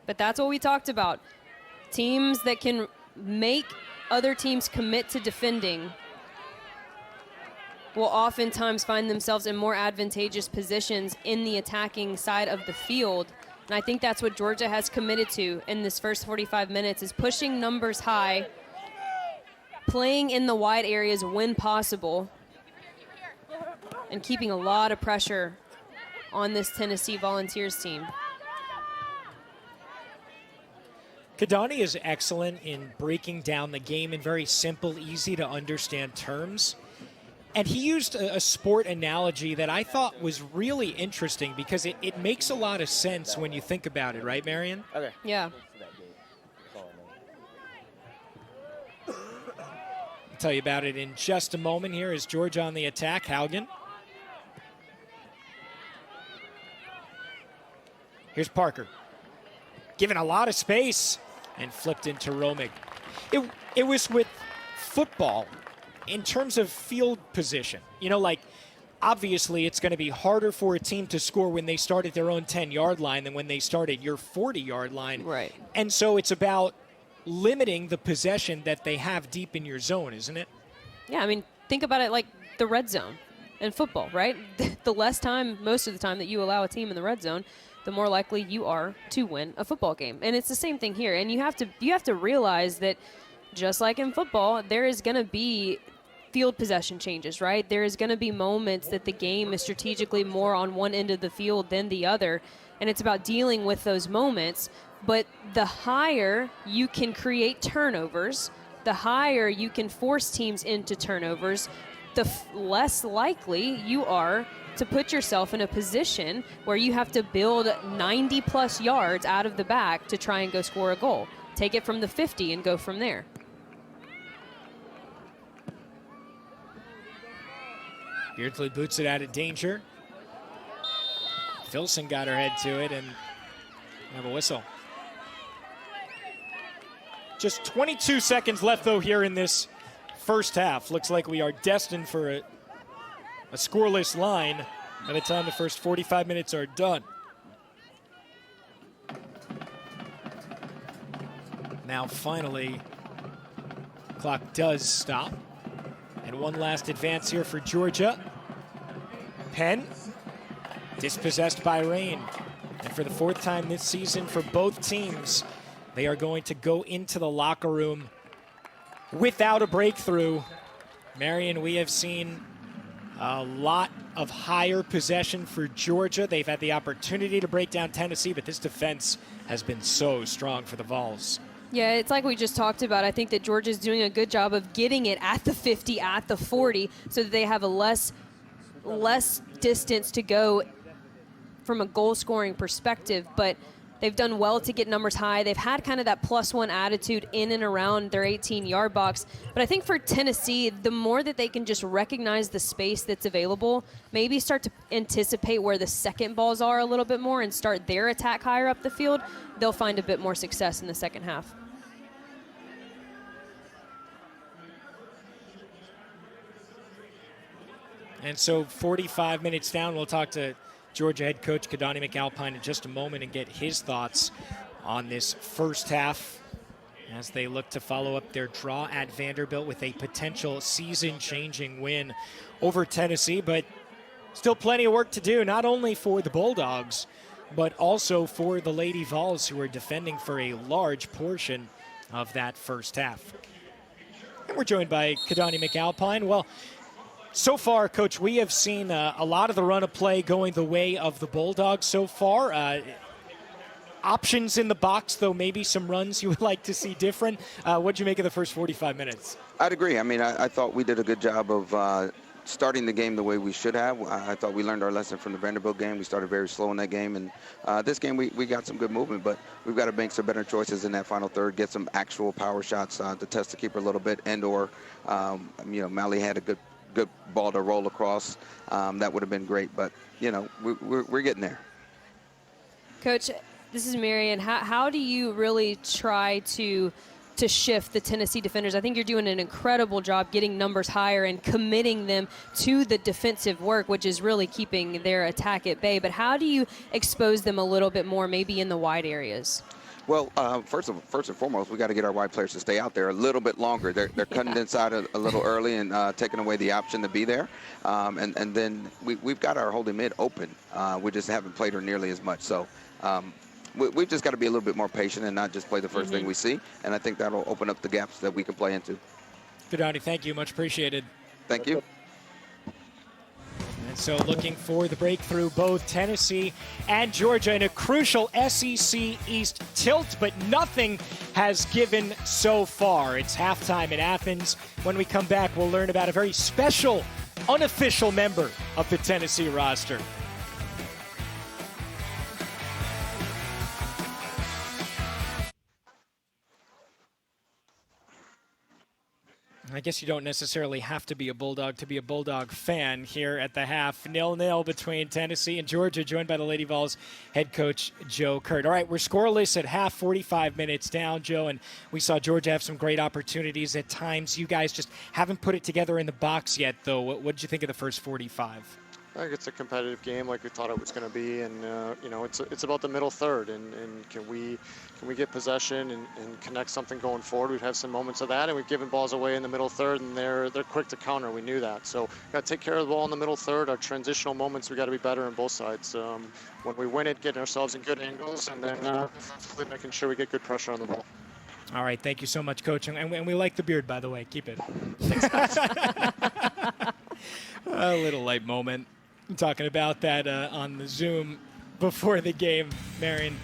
But that's what we talked about. Teams that can make other teams commit to defending will oftentimes find themselves in more advantageous positions in the attacking side of the field. And I think that's what Georgia has committed to in this first 45 minutes, is pushing numbers high, playing in the wide areas when possible, and keeping a lot of pressure on this Tennessee Volunteers team. Kidani is excellent in breaking down the game in very simple, easy to understand terms. And he used a sport analogy that I thought was really interesting, because it makes a lot of sense when you think about it, right, Marion? Okay. Yeah. I'll tell you about it in just a moment. Here is Georgia on the attack. Haugen. Here's Parker. Given a lot of space and flipped into Romig. It was with football in terms of field position. You know, like, obviously it's going to be harder for a team to score when they start at their own 10-yard line than when they start at your 40-yard line. Right. And so it's about limiting the possession that they have deep in your zone, isn't it? Yeah, I mean, think about it like the red zone in football, right? The less time, most of the time, that you allow a team in the red zone, the more likely you are to win a football game. And it's the same thing here. And you have to realize that just like in football, there is going to be field possession changes, right? There is going to be moments that the game is strategically more on one end of the field than the other. And it's about dealing with those moments. But the higher you can create turnovers, the higher you can force teams into turnovers, the less likely you are to put yourself in a position where you have to build 90-plus yards out of the back to try and go score a goal. Take it from the 50 and go from there. Beardsley boots it out of danger. Filson got her head to it, and we have a whistle. Just 22 seconds left, though, here in this first half. Looks like we are destined for a scoreless line by the time the first 45 minutes are done. Now, finally, clock does stop. And one last advance here for Georgia. Penn, dispossessed by rain. And for the fourth time this season for both teams, they are going to go into the locker room without a breakthrough. Marion, we have seen a lot of higher possession for Georgia. They've had the opportunity to break down Tennessee, but this defense has been so strong for the Vols. Yeah, it's like we just talked about. I think that Georgia's doing a good job of getting it at the 50, at the 40, so that they have a less distance to go from a goal-scoring perspective. But They've done well to get numbers high. They've had kind of that +1 attitude in and around their 18-yard box. But I think for Tennessee, the more that they can just recognize the space that's available, maybe start to anticipate where the second balls are a little bit more and start their attack higher up the field, they'll find a bit more success in the second half. And so 45 minutes down, we'll talk to Georgia head coach Kadani McAlpine in just a moment and get his thoughts on this first half as they look to follow up their draw at Vanderbilt with a potential season-changing win over Tennessee. But still plenty of work to do, not only for the Bulldogs, but also for the Lady Vols, who are defending for a large portion of that first half. And we're joined by Kadani McAlpine. Well, so far, Coach, we have seen a lot of the run of play going the way of the Bulldogs so far. Options in the box, though maybe some runs you would like to see different. What'd you make of the first 45 minutes? I'd agree. I mean, I thought we did a good job of starting the game the way we should have. I thought we learned our lesson from the Vanderbilt game. We started very slow in that game, and this game we got some good movement, but we've got to make some better choices in that final third, get some actual power shots to test the keeper a little bit, and/or Mally had a good ball to roll across. That would have been great, but we're getting there. Coach, this is Marion. How do you really try to shift the Tennessee defenders? I think you're doing an incredible job getting numbers higher and committing them to the defensive work, which is really keeping their attack at bay. But how do you expose them a little bit more, maybe in the wide areas? Well, first and foremost, we got to get our wide players to stay out there a little bit longer. They're cutting inside a little early and taking away the option to be there. And then we've got our holding mid open. We just haven't played her nearly as much. So we've just got to be a little bit more patient and not just play the first thing we see. And I think that'll open up the gaps that we can play into. Kadani, thank you. Much appreciated. Thank you. And so looking for the breakthrough, both Tennessee and Georgia in a crucial SEC East tilt, but nothing has given so far. It's halftime in Athens. When we come back, we'll learn about a very special, unofficial member of the Tennessee roster. I guess you don't necessarily have to be a Bulldog to be a Bulldog fan here at the half. 0-0 between Tennessee and Georgia, joined by the Lady Vols head coach Joe Kurt. All right, we're scoreless at half, 45 minutes down, Joe, and we saw Georgia have some great opportunities at times. You guys just haven't put it together in the box yet, though. What did you think of the first 45? I think it's a competitive game like we thought it was going to be, and it's about the middle third, and can we get possession and connect something going forward? We've had some moments of that, and we've given balls away in the middle third, and they're quick to counter. We knew that, so got to take care of the ball in the middle third. Our transitional moments, we got to be better on both sides. When we win it, getting ourselves in good angles, and then making sure we get good pressure on the ball. All right, thank you so much, Coach, and we like the beard, by the way. Keep it. A little light moment. I'm talking about that on the Zoom before the game, Marion.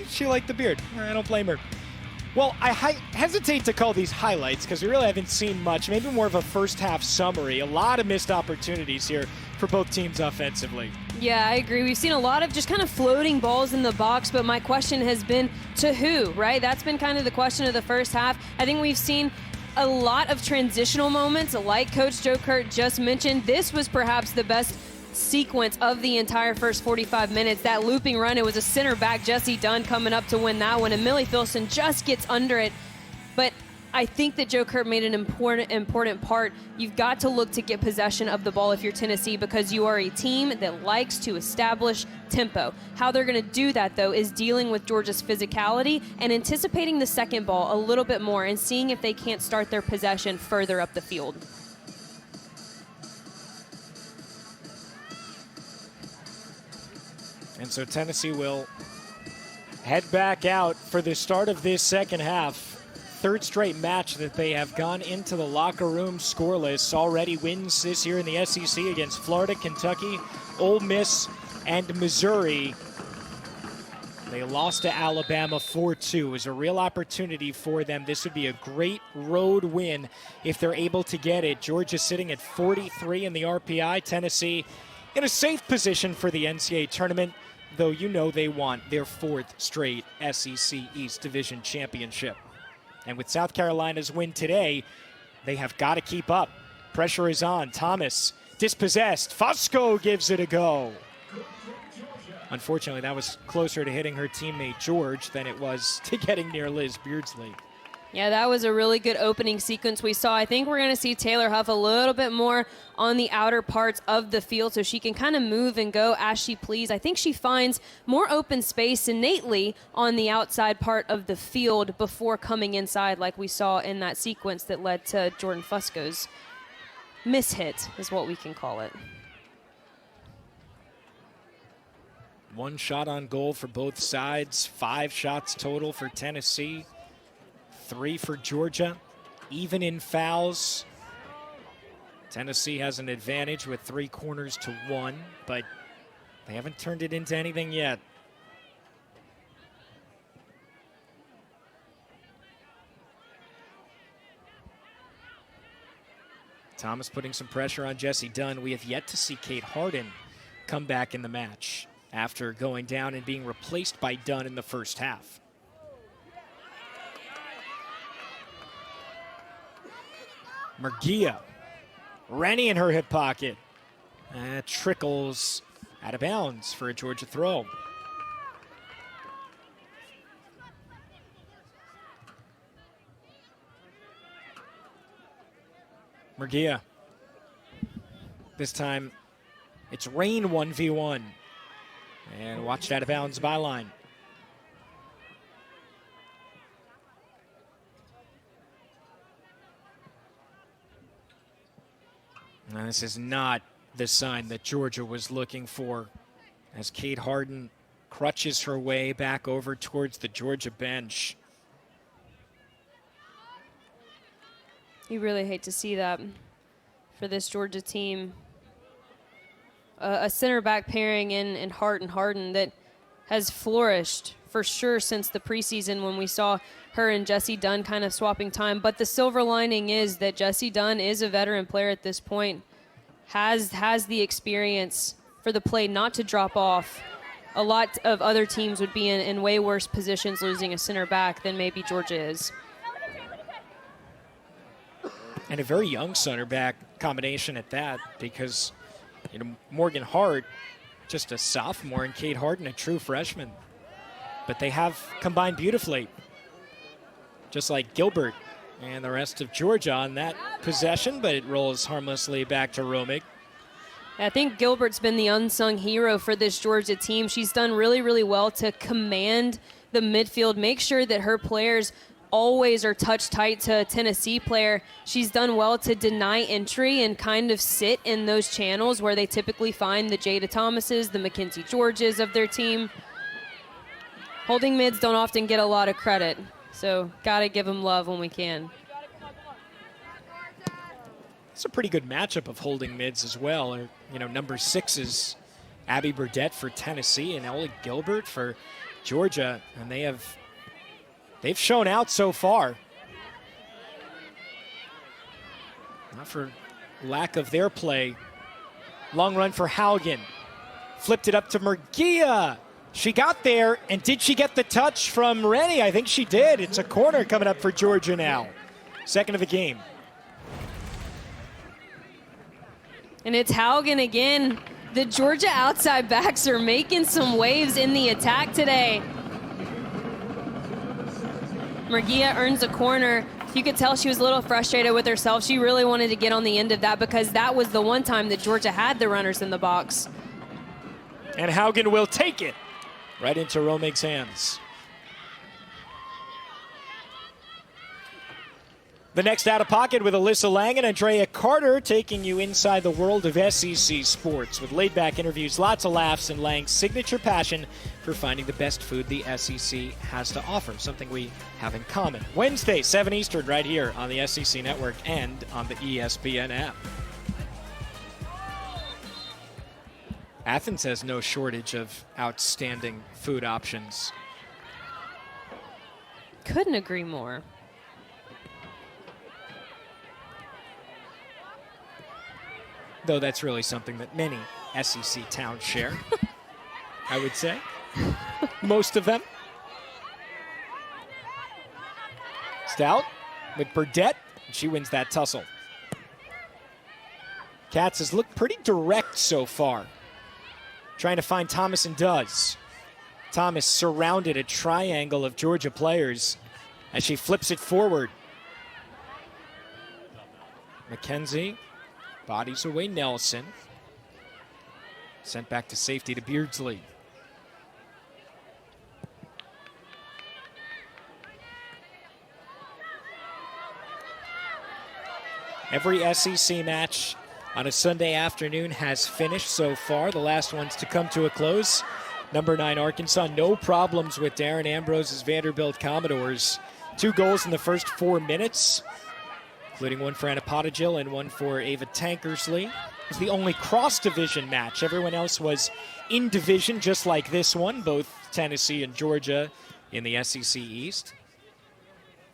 She liked the beard. I don't blame her. Well, I hesitate to call these highlights because we really haven't seen much. Maybe more of a first half summary. A lot of missed opportunities here for both teams offensively. Yeah, I agree. We've seen a lot of just kind of floating balls in the box, but my question has been to who, right? That's been kind of the question of the first half. I think we've seen a lot of transitional moments, like Coach Joe Kurt just mentioned. This was perhaps the best sequence of the entire first 45 minutes. That looping run, it was a center back, Jesse Dunn, coming up to win that one, and Millie Filson just gets under it. But I think that Joe Kurt made an important part. You've got to look to get possession of the ball if you're Tennessee, because you are a team that likes to establish tempo. How they're going to do that, though, is dealing with Georgia's physicality and anticipating the second ball a little bit more and seeing if they can't start their possession further up the field. And so Tennessee will head back out for the start of this second half. Third straight match that they have gone into the locker room scoreless. Already wins this year in the SEC against Florida, Kentucky, Ole Miss, and Missouri. They lost to Alabama 4-2. It was a real opportunity for them. This would be a great road win if they're able to get it. Georgia sitting at 43 in the RPI. Tennessee in a safe position for the NCAA tournament. though you know they want their 4th straight SEC East Division championship. And with South Carolina's win today, they have got to keep up. Pressure is on. Thomas dispossessed. Fusco gives it a go. Unfortunately, that was closer to hitting her teammate George than it was to getting near Liz Beardsley. Yeah, that was a really good opening sequence we saw. I think we're going to see Taylor Huff a little bit more on the outer parts of the field so she can kind of move and go as she please. I think she finds more open space innately on the outside part of the field before coming inside like we saw in that sequence that led to Jordan Fusco's mishit is what we can call it. One shot on goal for both sides, 5 shots total for Tennessee, 3 for Georgia. Even in fouls, Tennessee has an advantage with 3 corners to 1, but they haven't turned it into anything yet. Thomas putting some pressure on Jessie Dunn. We have yet to see Kate Harden come back in the match after going down and being replaced by Dunn in the first half. Murguia, Rennie in her hip pocket. Trickles out of bounds for a Georgia throw. Murguia. This time it's Rain 1v1. And watched out of bounds byline. Now, this is not the sign that Georgia was looking for as Kate Harden crutches her way back over towards the Georgia bench. You really hate to see that for this Georgia team. A center back pairing in Hart and Harden that has flourished for sure since the preseason when we saw her and Jessie Dunn kind of swapping time. But the silver lining is that Jessie Dunn is a veteran player at this point, has the experience for the play not to drop off. A lot of other teams would be in way worse positions losing a center back than maybe Georgia is. And a very young center back combination at that, because Morgan Hart, just a sophomore, and Kate Harden, a true freshman. But they have combined beautifully, just like Gilbert and the rest of Georgia on that possession, but it rolls harmlessly back to Romig. I think Gilbert's been the unsung hero for this Georgia team. She's done really, really well to command the midfield, make sure that her players always are touch tight to a Tennessee player. She's done well to deny entry and kind of sit in those channels where they typically find the Jada Thomases, the Mackenzie Georges of their team. Holding mids don't often get a lot of credit, so gotta give them love when we can. It's a pretty good matchup of holding mids as well. Number 6 is Abby Burdett for Tennessee and Ellie Gilbert for Georgia, and they've shown out so far. Not for lack of their play. Long run for Haugen. Flipped it up to Murguia. She got there, and did she get the touch from Rennie? I think she did. It's a corner coming up for Georgia now. Second of the game. And it's Haugen again. The Georgia outside backs are making some waves in the attack today. Murguia earns a corner. You could tell she was a little frustrated with herself. She really wanted to get on the end of that because that was the one time that Georgia had the runners in the box. And Haugen will take it right into Romig's hands. The next out of pocket with Alyssa Lang and Andrea Carter taking you inside the world of SEC sports with laid-back interviews, lots of laughs, and Lang's signature passion for finding the best food the SEC has to offer, something we have in common. Wednesday, 7 Eastern, right here on the SEC Network and on the ESPN app. Athens has no shortage of outstanding food options. Couldn't agree more. Though that's really something that many SEC towns share. I would say. Most of them. Stout with Burdette. She wins that tussle. Katz has looked pretty direct so far. Trying to find Thomas and does. Thomas surrounded a triangle of Georgia players as she flips it forward. McKenzie bodies away Nelson. Sent back to safety to Beardsley. Every SEC match on a Sunday afternoon has finished so far. The last one's to come to a close. Number 9 Arkansas, no problems with Darren Ambrose's Vanderbilt Commodores. 2 goals in the first 4 minutes, including one for Anna Pottigill and one for Ava Tankersley. It was the only cross-division match. Everyone else was in division, just like this one, both Tennessee and Georgia in the SEC East.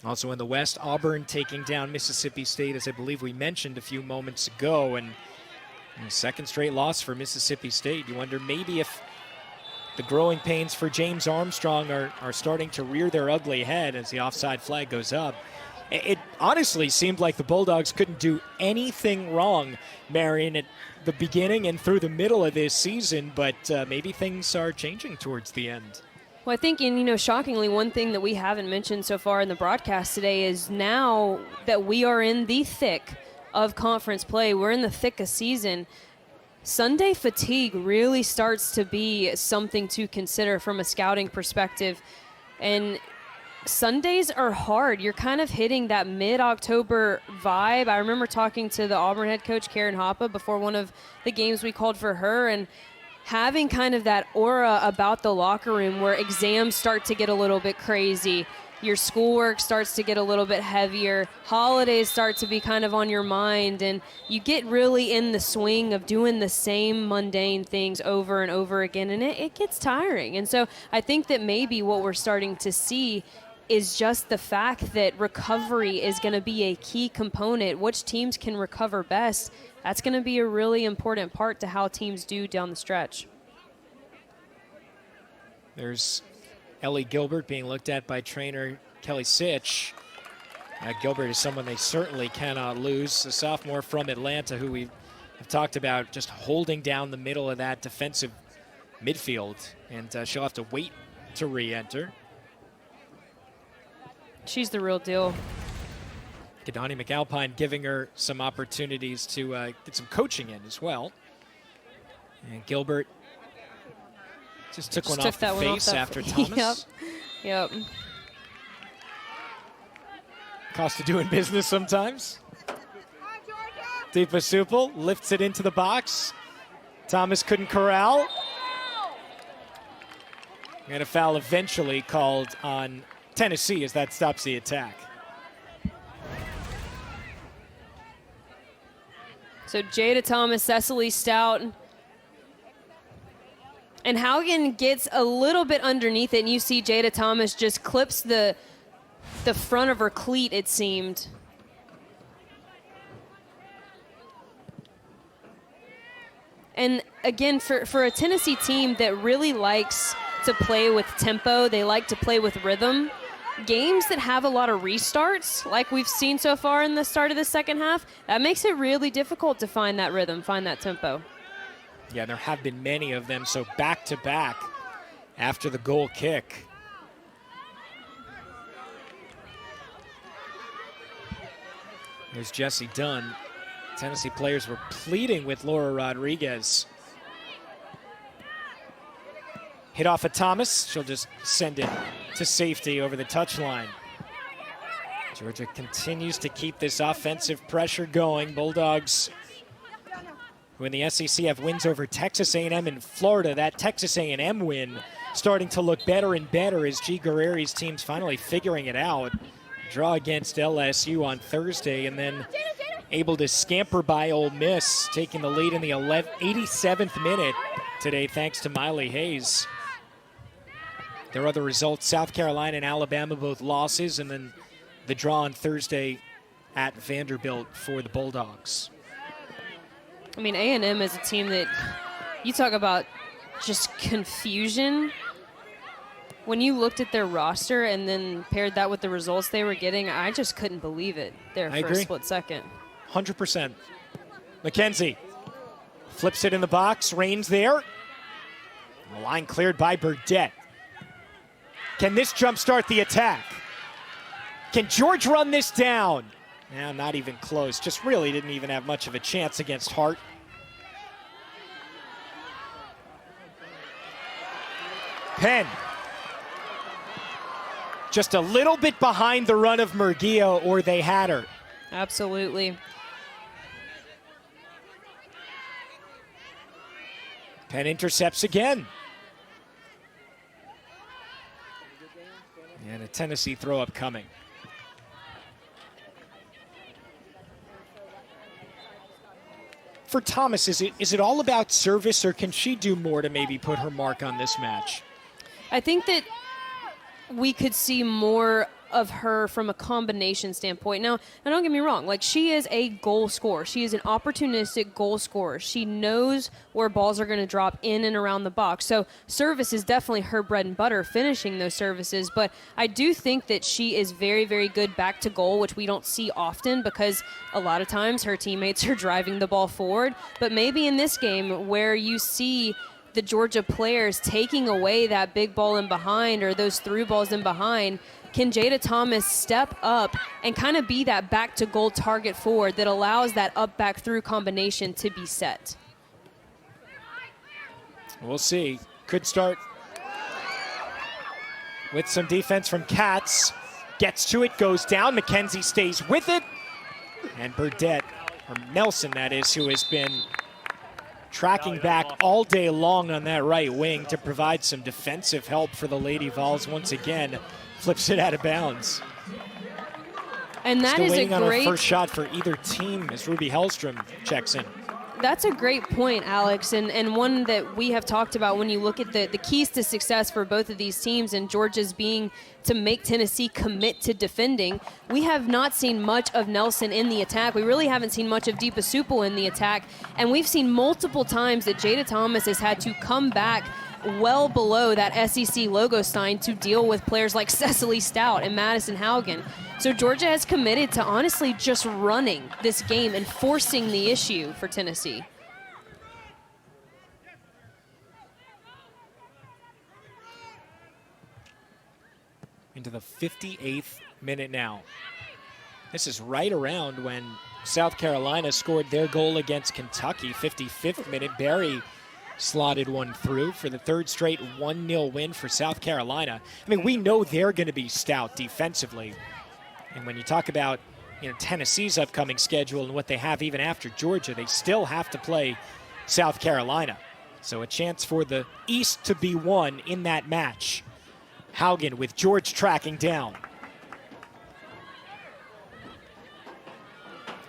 Also in the West, Auburn taking down Mississippi State, as I believe we mentioned a few moments ago, and second straight loss for Mississippi State. You wonder maybe if the growing pains for James Armstrong are starting to rear their ugly head as the offside flag goes up. It honestly seemed like the Bulldogs couldn't do anything wrong, Marion, at the beginning and through the middle of this season, but maybe things are changing towards the end. Well, I think, and shockingly, one thing that we haven't mentioned so far in the broadcast today is now that we are in the thick of conference play, we're in the thick of season, Sunday fatigue really starts to be something to consider from a scouting perspective. And Sundays are hard. You're kind of hitting that mid-October vibe. I remember talking to the Auburn head coach, Karen Hoppe, before one of the games we called for her, and having kind of that aura about the locker room where exams start to get a little bit crazy, your schoolwork starts to get a little bit heavier, holidays start to be kind of on your mind, and you get really in the swing of doing the same mundane things over and over again, and it gets tiring. And so I think that maybe what we're starting to see is just the fact that recovery is going to be a key component. Which teams can recover best? That's going to be a really important part to how teams do down the stretch. There's Ellie Gilbert being looked at by trainer Kelly Sitch. Gilbert is someone they certainly cannot lose, a sophomore from Atlanta who we have talked about just holding down the middle of that defensive midfield, and she'll have to wait to re-enter. She's the real deal. Kadani McAlpine giving her some opportunities to get some coaching in as well. And Gilbert just took one off the face after Thomas. Yep. Cost of doing business sometimes. Deepa Supel lifts it into the box. Thomas couldn't corral. And a foul eventually called on Tennessee as that stops the attack. So Jada Thomas, Cecily Stout, and Haugen gets a little bit underneath it, and you see Jada Thomas just clips the front of her cleat, it seemed. And again, for a Tennessee team that really likes to play with tempo, they like to play with rhythm, games that have a lot of restarts, like we've seen so far in the start of the second half, that makes it really difficult to find that rhythm, find that tempo. Yeah, there have been many of them, so back-to-back after the goal kick. There's Jessie Dunn. Tennessee players were pleading with Laura Rodriguez. Hit off of Thomas. She'll just send it to safety over the touchline. Georgia continues to keep this offensive pressure going. Bulldogs, who in the SEC have wins over Texas A&M and Florida. That Texas A&M win starting to look better and better as G. Guerreri's team's finally figuring it out. Draw against LSU on Thursday, and then able to scamper by Ole Miss, taking the lead in the 87th minute today thanks to Miley Hayes. Their other results, South Carolina and Alabama, both losses, and then the draw on Thursday at Vanderbilt for the Bulldogs. I mean, A&M is a team that you talk about just confusion. When you looked at their roster and then paired that with the results they were getting, I just couldn't believe it there for a split second. 100%. McKenzie flips it in the box, Rains there. The line cleared by Burdett. Can this jumpstart the attack? Can George run this down? Yeah, not even close. Just really didn't even have much of a chance against Hart. Penn. Just a little bit behind the run of Murguia, or they had her. Absolutely. Penn intercepts again. And a Tennessee throw-up coming. For Thomas, is it all about service, or can she do more to maybe put her mark on this match? I think that we could see more of her from a combination standpoint. Now don't get me wrong, like, she is a goal scorer. She is an opportunistic goal scorer. She knows where balls are going to drop in and around the box. So service is definitely her bread and butter, finishing those services. But I do think that she is very, very good back to goal, which we don't see often because a lot of times her teammates are driving the ball forward. But maybe in this game where you see the Georgia players taking away that big ball in behind or those through balls in behind, can Jada Thomas step up and kind of be that back to goal target forward that allows that up back through combination to be set? We'll see. Could start with some defense from Katz. Gets to it, goes down. McKenzie stays with it. And Burdett, or Nelson that is, who has been tracking back all day long on that right wing to provide some defensive help for the Lady Vols, once again flips it out of bounds. And that Still is waiting a on great our first shot for either team as Ruby Hellstrom checks in. That's a great point, Alex, and one that we have talked about when you look at the keys to success for both of these teams, and Georgia's being to make Tennessee commit to defending. We have not seen much of Nelson in the attack. We really haven't seen much of Deepa Supal in the attack, and we've seen multiple times that Jada Thomas has had to come back well below that SEC logo sign to deal with players like Cecily Stout and Madison Haugen. So Georgia has committed to honestly just running this game and forcing the issue for Tennessee. Into the 58th minute now. This is right around when South Carolina scored their goal against Kentucky. 55th minute, Barry slotted one through for the third straight 1-0 win for South Carolina. I mean, we know they're going to be stout defensively. And when you talk about, Tennessee's upcoming schedule and what they have even after Georgia, they still have to play South Carolina. So a chance for the East to be won in that match. Haugen with George tracking down.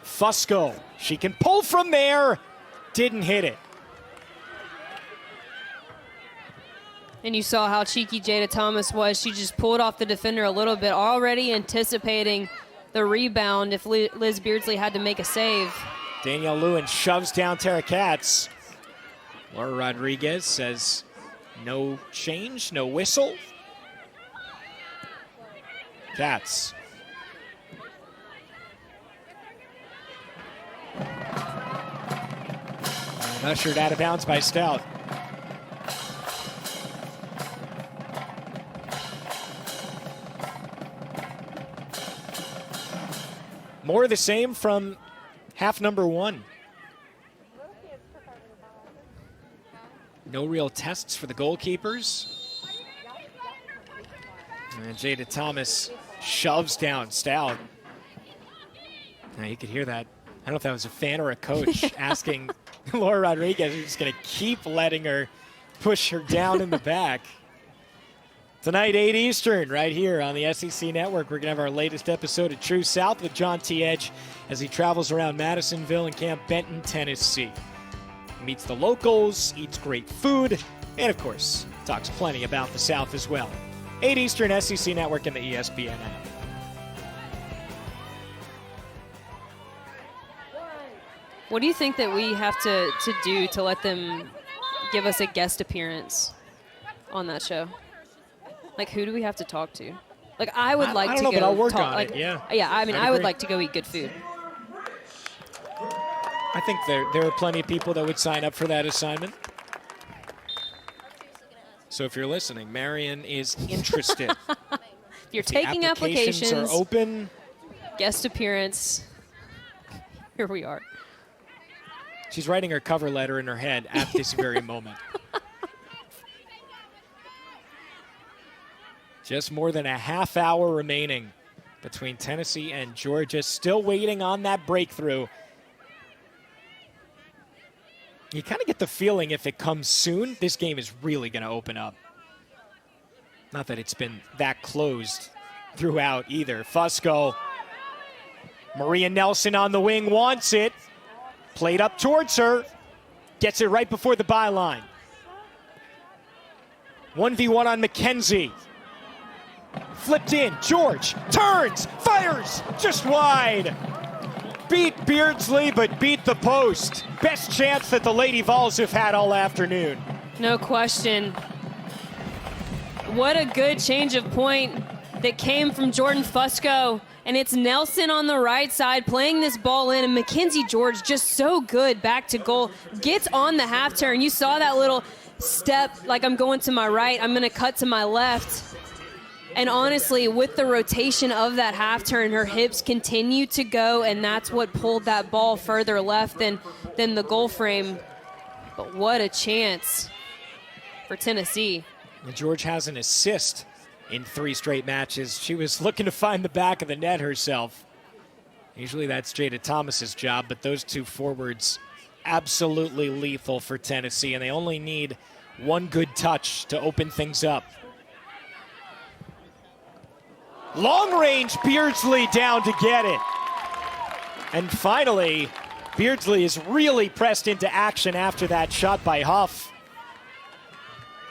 Fusco, she can pull from there. Didn't hit it. And you saw how cheeky Jada Thomas was. She just pulled off the defender a little bit, already anticipating the rebound if Liz Beardsley had to make a save. Danielle Lewin shoves down Tara Katz. Laura Rodriguez says no change, no whistle. Katz. And ushered out of bounds by Stout. More of the same from half number one. No real tests for the goalkeepers. And Jada Thomas shoves down Stout. Now you could hear that. I don't know if that was a fan or a coach asking Laura Rodriguez, who's just going to keep letting her push her down in the back. Tonight, 8 Eastern, right here on the SEC Network. We're going to have our latest episode of True South with John T. Edge as he travels around Madisonville and Camp Benton, Tennessee. He meets the locals, eats great food, and, of course, talks plenty about the South as well. 8 Eastern, SEC Network, and the ESPN app. What do you think that we have to do to let them give us a guest appearance on that show? Like, who do we have to talk to? Like, I would like I to don't know, go but I'll work talk. on Like, it, yeah. Yeah, I mean, I'd I would agree. like to go eat good food. I think there are plenty of people that would sign up for that assignment. So if you're listening, Marion is interested. If you're The taking applications, are open. guest appearance, here we are. She's writing her cover letter in her head at this very moment. Just more than a half hour remaining between Tennessee and Georgia. Still waiting on that breakthrough. You kind of get the feeling if it comes soon, this game is really going to open up. Not that it's been that closed throughout either. Fusco. Maria Nelson on the wing wants it. Played up towards her. Gets it right before the byline. 1v1 on McKenzie. Flipped in. George turns, fires, just wide. Beat Beardsley, but beat the post. Best chance that the Lady Vols have had all afternoon. No question. What a good change of point that came from Jordan Fusco. And it's Nelson on the right side playing this ball in. And Mackenzie George just so good back to goal. Gets on the half turn. You saw that little step, like I'm going to my right, I'm going to cut to my left. And honestly, with the rotation of that half turn, her hips continue to go, and that's what pulled that ball further left than the goal frame. But what a chance for Tennessee. And George has an assist in 3 straight matches. She was looking to find the back of the net herself. Usually that's Jada Thomas's job, but those two forwards absolutely lethal for Tennessee, and they only need one good touch to open things up. Long range, Beardsley down to get it. And finally, Beardsley is really pressed into action after that shot by Huff.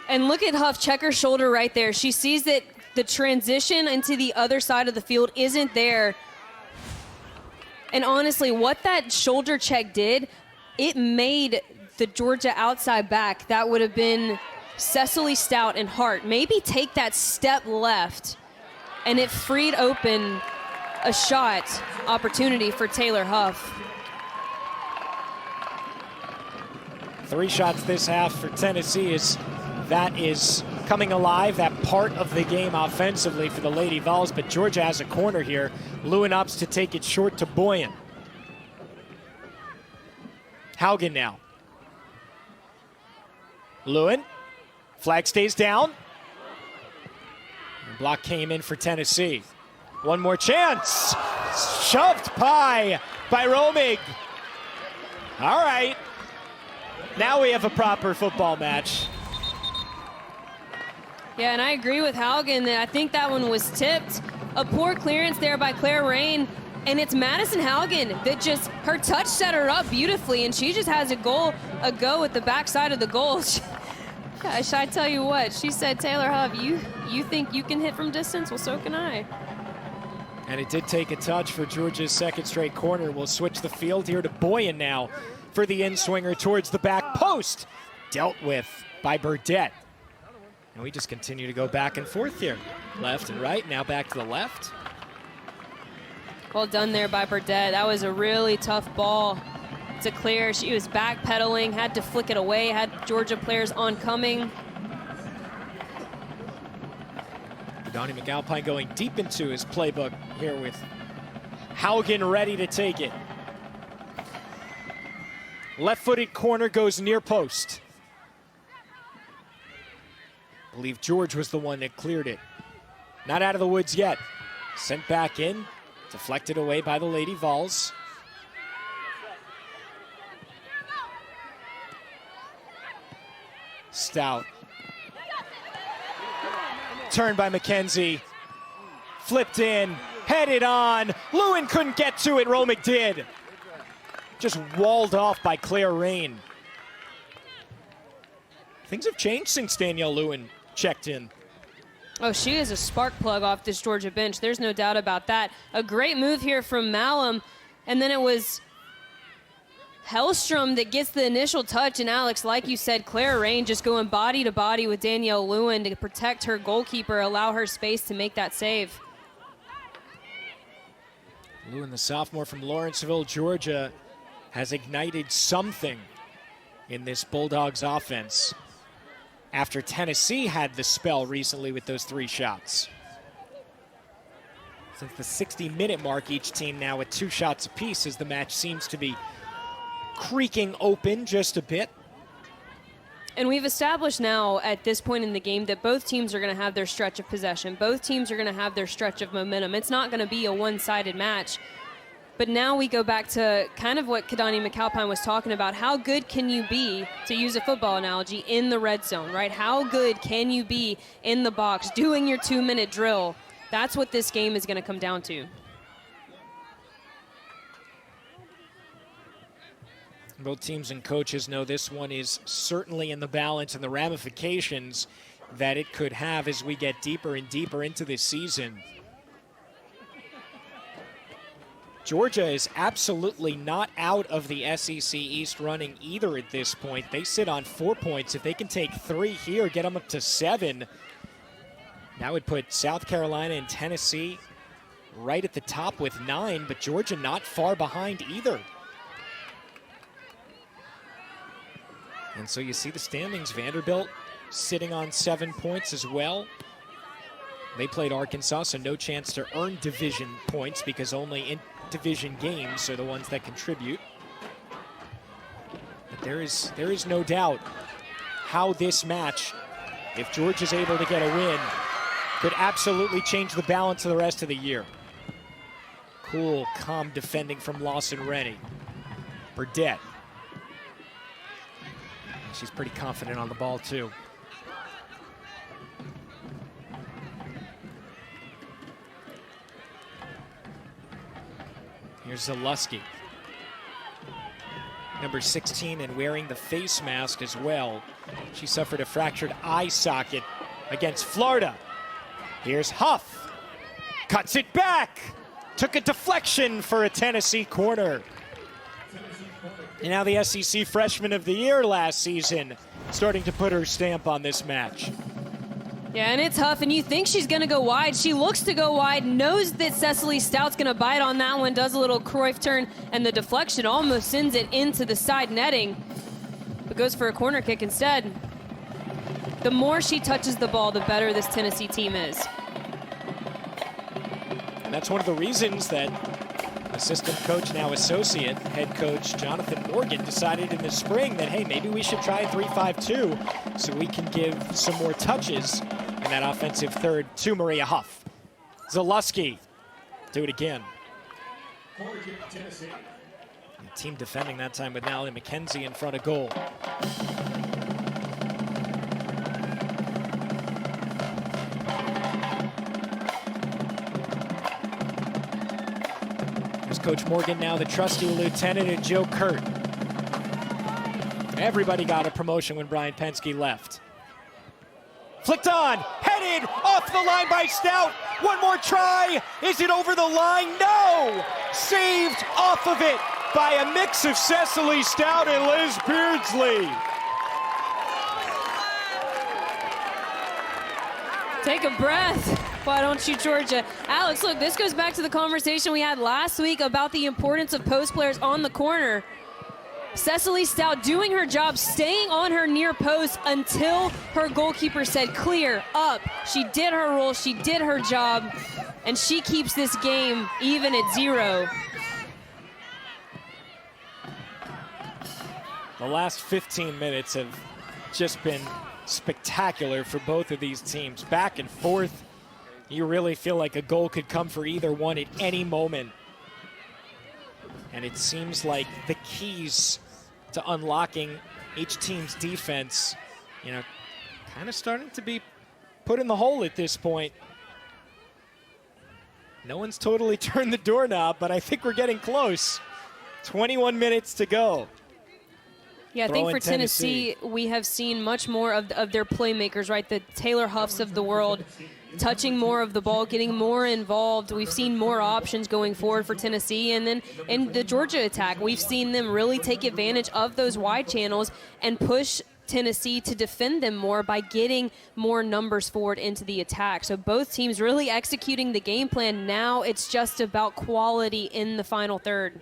And look at Huff check her shoulder right there. She sees that the transition into the other side of the field isn't there. And honestly, what that shoulder check did, it made the Georgia outside back, that would have been Cecily Stout and Hart, maybe take that step left. And it freed open a shot opportunity for Taylor Huff. 3 shots this half for Tennessee as that is coming alive, that part of the game offensively for the Lady Vols. But Georgia has a corner here. Lewin opts to take it short to Boyan. Haugen now. Lewin. Flag stays down. Block came in for Tennessee. One more chance. Shoved by Romig. All right. Now we have a proper football match. Yeah, and I agree with Haugen that I think that one was tipped. A poor clearance there by Claire Rain. And it's Madison Haugen that just, her touch set her up beautifully, and she just has a go at the backside of the goal. Gosh, I tell you what, she said, Taylor Huff, you think you can hit from distance? Well, so can I. And it did take a touch for Georgia's second straight corner. We'll switch the field here to Boyan now for the in-swinger towards the back post. Dealt with by Burdette. And we just continue to go back and forth here. Left and right, now back to the left. Well done there by Burdette. That was a really tough ball to clear. She was backpedaling, had to flick it away, had Georgia players oncoming. Donnie McAlpine going deep into his playbook here with Haugen ready to take it. Left-footed corner goes near post. I believe George was the one that cleared it. Not out of the woods yet. Sent back in, deflected away by the Lady Vols. Stout. Turned by McKenzie. Flipped in, headed on. Lewin couldn't get to it, Romig did. Just walled off by Claire Rain. Things have changed since Danielle Lewin checked in. Oh, she is a spark plug off this Georgia bench. There's no doubt about that. A great move here from Malum. And then it was Hellstrom that gets the initial touch, and Alex, like you said, Clara Rain just going body to body with Danielle Lewin to protect her goalkeeper, allow her space to make that save. Lewin, the sophomore from Lawrenceville, Georgia, has ignited something in this Bulldogs offense after Tennessee had the spell recently with those 3 shots. Since the 60-minute mark, each team now with 2 shots apiece as the match seems to be creaking open just a bit. And we've established now at this point in the game that both teams are going to have their stretch of possession. Both teams are going to have their stretch of momentum. It's not going to be a one-sided match. But now we go back to kind of what Kadani McAlpine was talking about. How good can you be, to use a football analogy, in the red zone, right? How good can you be in the box doing your 2-minute drill? That's what this game is going to come down to. Both teams and coaches know this one is certainly in the balance and the ramifications that it could have as we get deeper and deeper into this season. Georgia is absolutely not out of the SEC East running either at this point. They sit on 4 points. If they can take 3 here, get them up to 7, that would put South Carolina and Tennessee right at the top with 9, but Georgia not far behind either. And so you see the standings. Vanderbilt sitting on 7 points as well. They played Arkansas, so no chance to earn division points because only in division games are the ones that contribute. But there is no doubt how this match, if Georgia's able to get a win, could absolutely change the balance of the rest of the year. Cool, calm defending from Lawson Rennie. Burdette. She's pretty confident on the ball, too. Here's Zaluski. Number 16 and wearing the face mask as well. She suffered a fractured eye socket against Florida. Here's Huff. Cuts it back. Took a deflection for a Tennessee corner. And now the SEC Freshman of the Year last season starting to put her stamp on this match. Yeah, and it's Huff, and you think she's going to go wide. She looks to go wide, knows that Cecily Stout's going to bite on that one, does a little Cruyff turn, and the deflection almost sends it into the side netting, but goes for a corner kick instead. The more she touches the ball, the better this Tennessee team is. And that's one of the reasons that assistant coach, now associate head coach Jonathan Morgan, decided in the spring that, hey, maybe we should try 3-5-2 so we can give some more touches in that offensive third to Maria Huff. Zaluski, do it again. And team defending that time with Natalie McKenzie in front of goal. Coach Morgan now the trusty lieutenant, and Joe Kurt. Everybody got a promotion when Brian Penske left. Flicked on, headed off the line by Stout. One more try. Is it over the line? No! Saved off of it by a mix of Cecily Stout and Liz Beardsley. Take a breath. Why don't you, Georgia? Alex, look, this goes back to the conversation we had last week about the importance of post players on the corner. Cecily Stout doing her job, staying on her near post until her goalkeeper said clear, up. She did her role, she did her job, and she keeps this game even at 0. The last 15 minutes have just been spectacular for both of these teams. Back and forth. You really feel like a goal could come for either one at any moment. And it seems like the keys to unlocking each team's defense, kind of starting to be put in the hole at this point. No one's totally turned the doorknob, but I think we're getting close. 21 minutes to go. Yeah, I think for Tennessee, we have seen much more of their playmakers, right? The Taylor Huffs of the world touching more of the ball, getting more involved. We've seen more options going forward for Tennessee. And then in the Georgia attack, we've seen them really take advantage of those wide channels and push Tennessee to defend them more by getting more numbers forward into the attack. So both teams really executing the game plan. Now it's just about quality in the final third.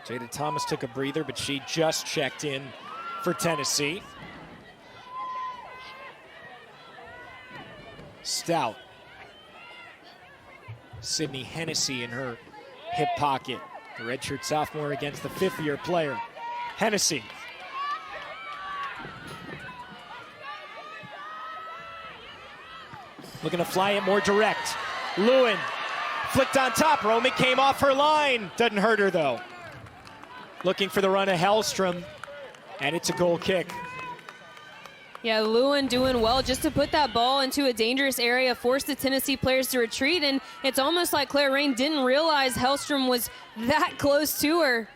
Jada Thomas took a breather, but she just checked in for Tennessee. Stout. Sydney Hennessy in her hip pocket. The redshirt sophomore against the fifth-year player. Hennessy. Looking to fly it more direct. Lewin flicked on top. Romick came off her line. Doesn't hurt her, though. Looking for the run of Hellstrom, and it's a goal kick. Yeah, Lewin doing well just to put that ball into a dangerous area, force the Tennessee players to retreat, and it's almost like Claire Rain didn't realize Hellstrom was that close to her.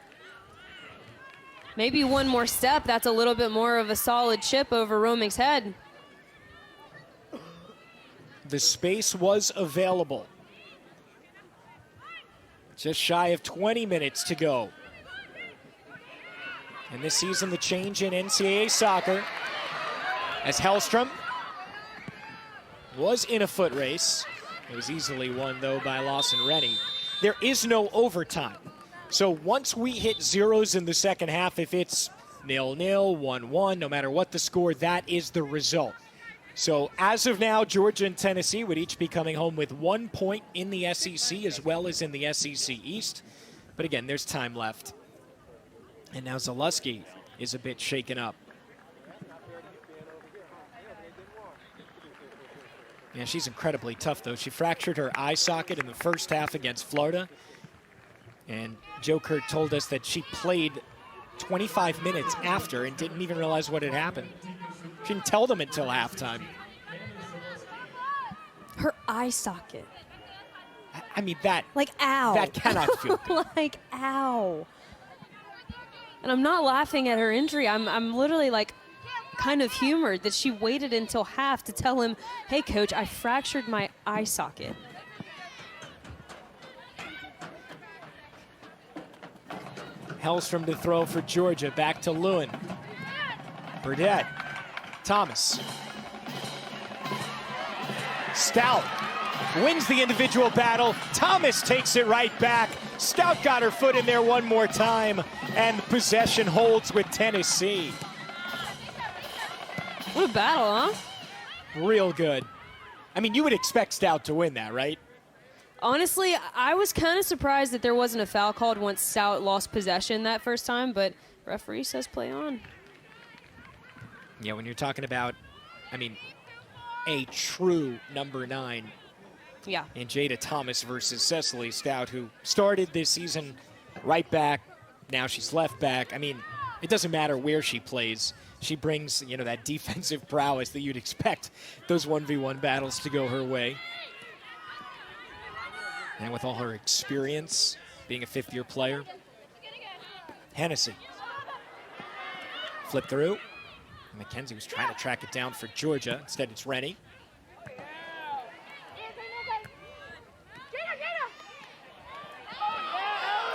Maybe one more step, that's a little bit more of a solid chip over Romick's head. The space was available. Just shy of 20 minutes to go. And this season, the change in NCAA soccer, as Hellstrom was in a foot race. It was easily won, though, by Lawson Rennie. There is no overtime. So once we hit zeros in the second half, if it's 0-0, 1-1, no matter what the score, that is the result. So as of now, Georgia and Tennessee would each be coming home with 1 point in the SEC as well as in the SEC East. But again, there's time left. And now Zaleski is a bit shaken up. Yeah, she's incredibly tough, though. She fractured her eye socket in the first half against Florida. And Joe Kurt told us that she played 25 minutes after and didn't even realize what had happened. She didn't tell them until halftime. Her eye socket. I mean, that... Like, ow. That cannot feel good. Like, ow. And I'm not laughing at her injury. I'm literally like kind of humored that she waited until half to tell him, hey, coach, I fractured my eye socket. Hellstrom to throw for Georgia. Back to Lewin. Burdett. Thomas. Stout wins the individual battle. Thomas takes it right back. Stout got her foot in there one more time, and possession holds with Tennessee. What a battle, huh? Real good. I mean, you would expect Stout to win that, right? Honestly, I was kind of surprised that there wasn't a foul called once Stout lost possession that first time, but referee says play on. Yeah, when you're talking about, I mean, a true number 9. Yeah. And Jada Thomas versus Cecily Stout, who started this season right back. Now she's left back. I mean, it doesn't matter where she plays. She brings, you know, that defensive prowess that you'd expect those 1v1 battles to go her way. And with all her experience, being a fifth-year player. Hennessy. Flip through. McKenzie was trying to track it down for Georgia. Instead, it's Rennie.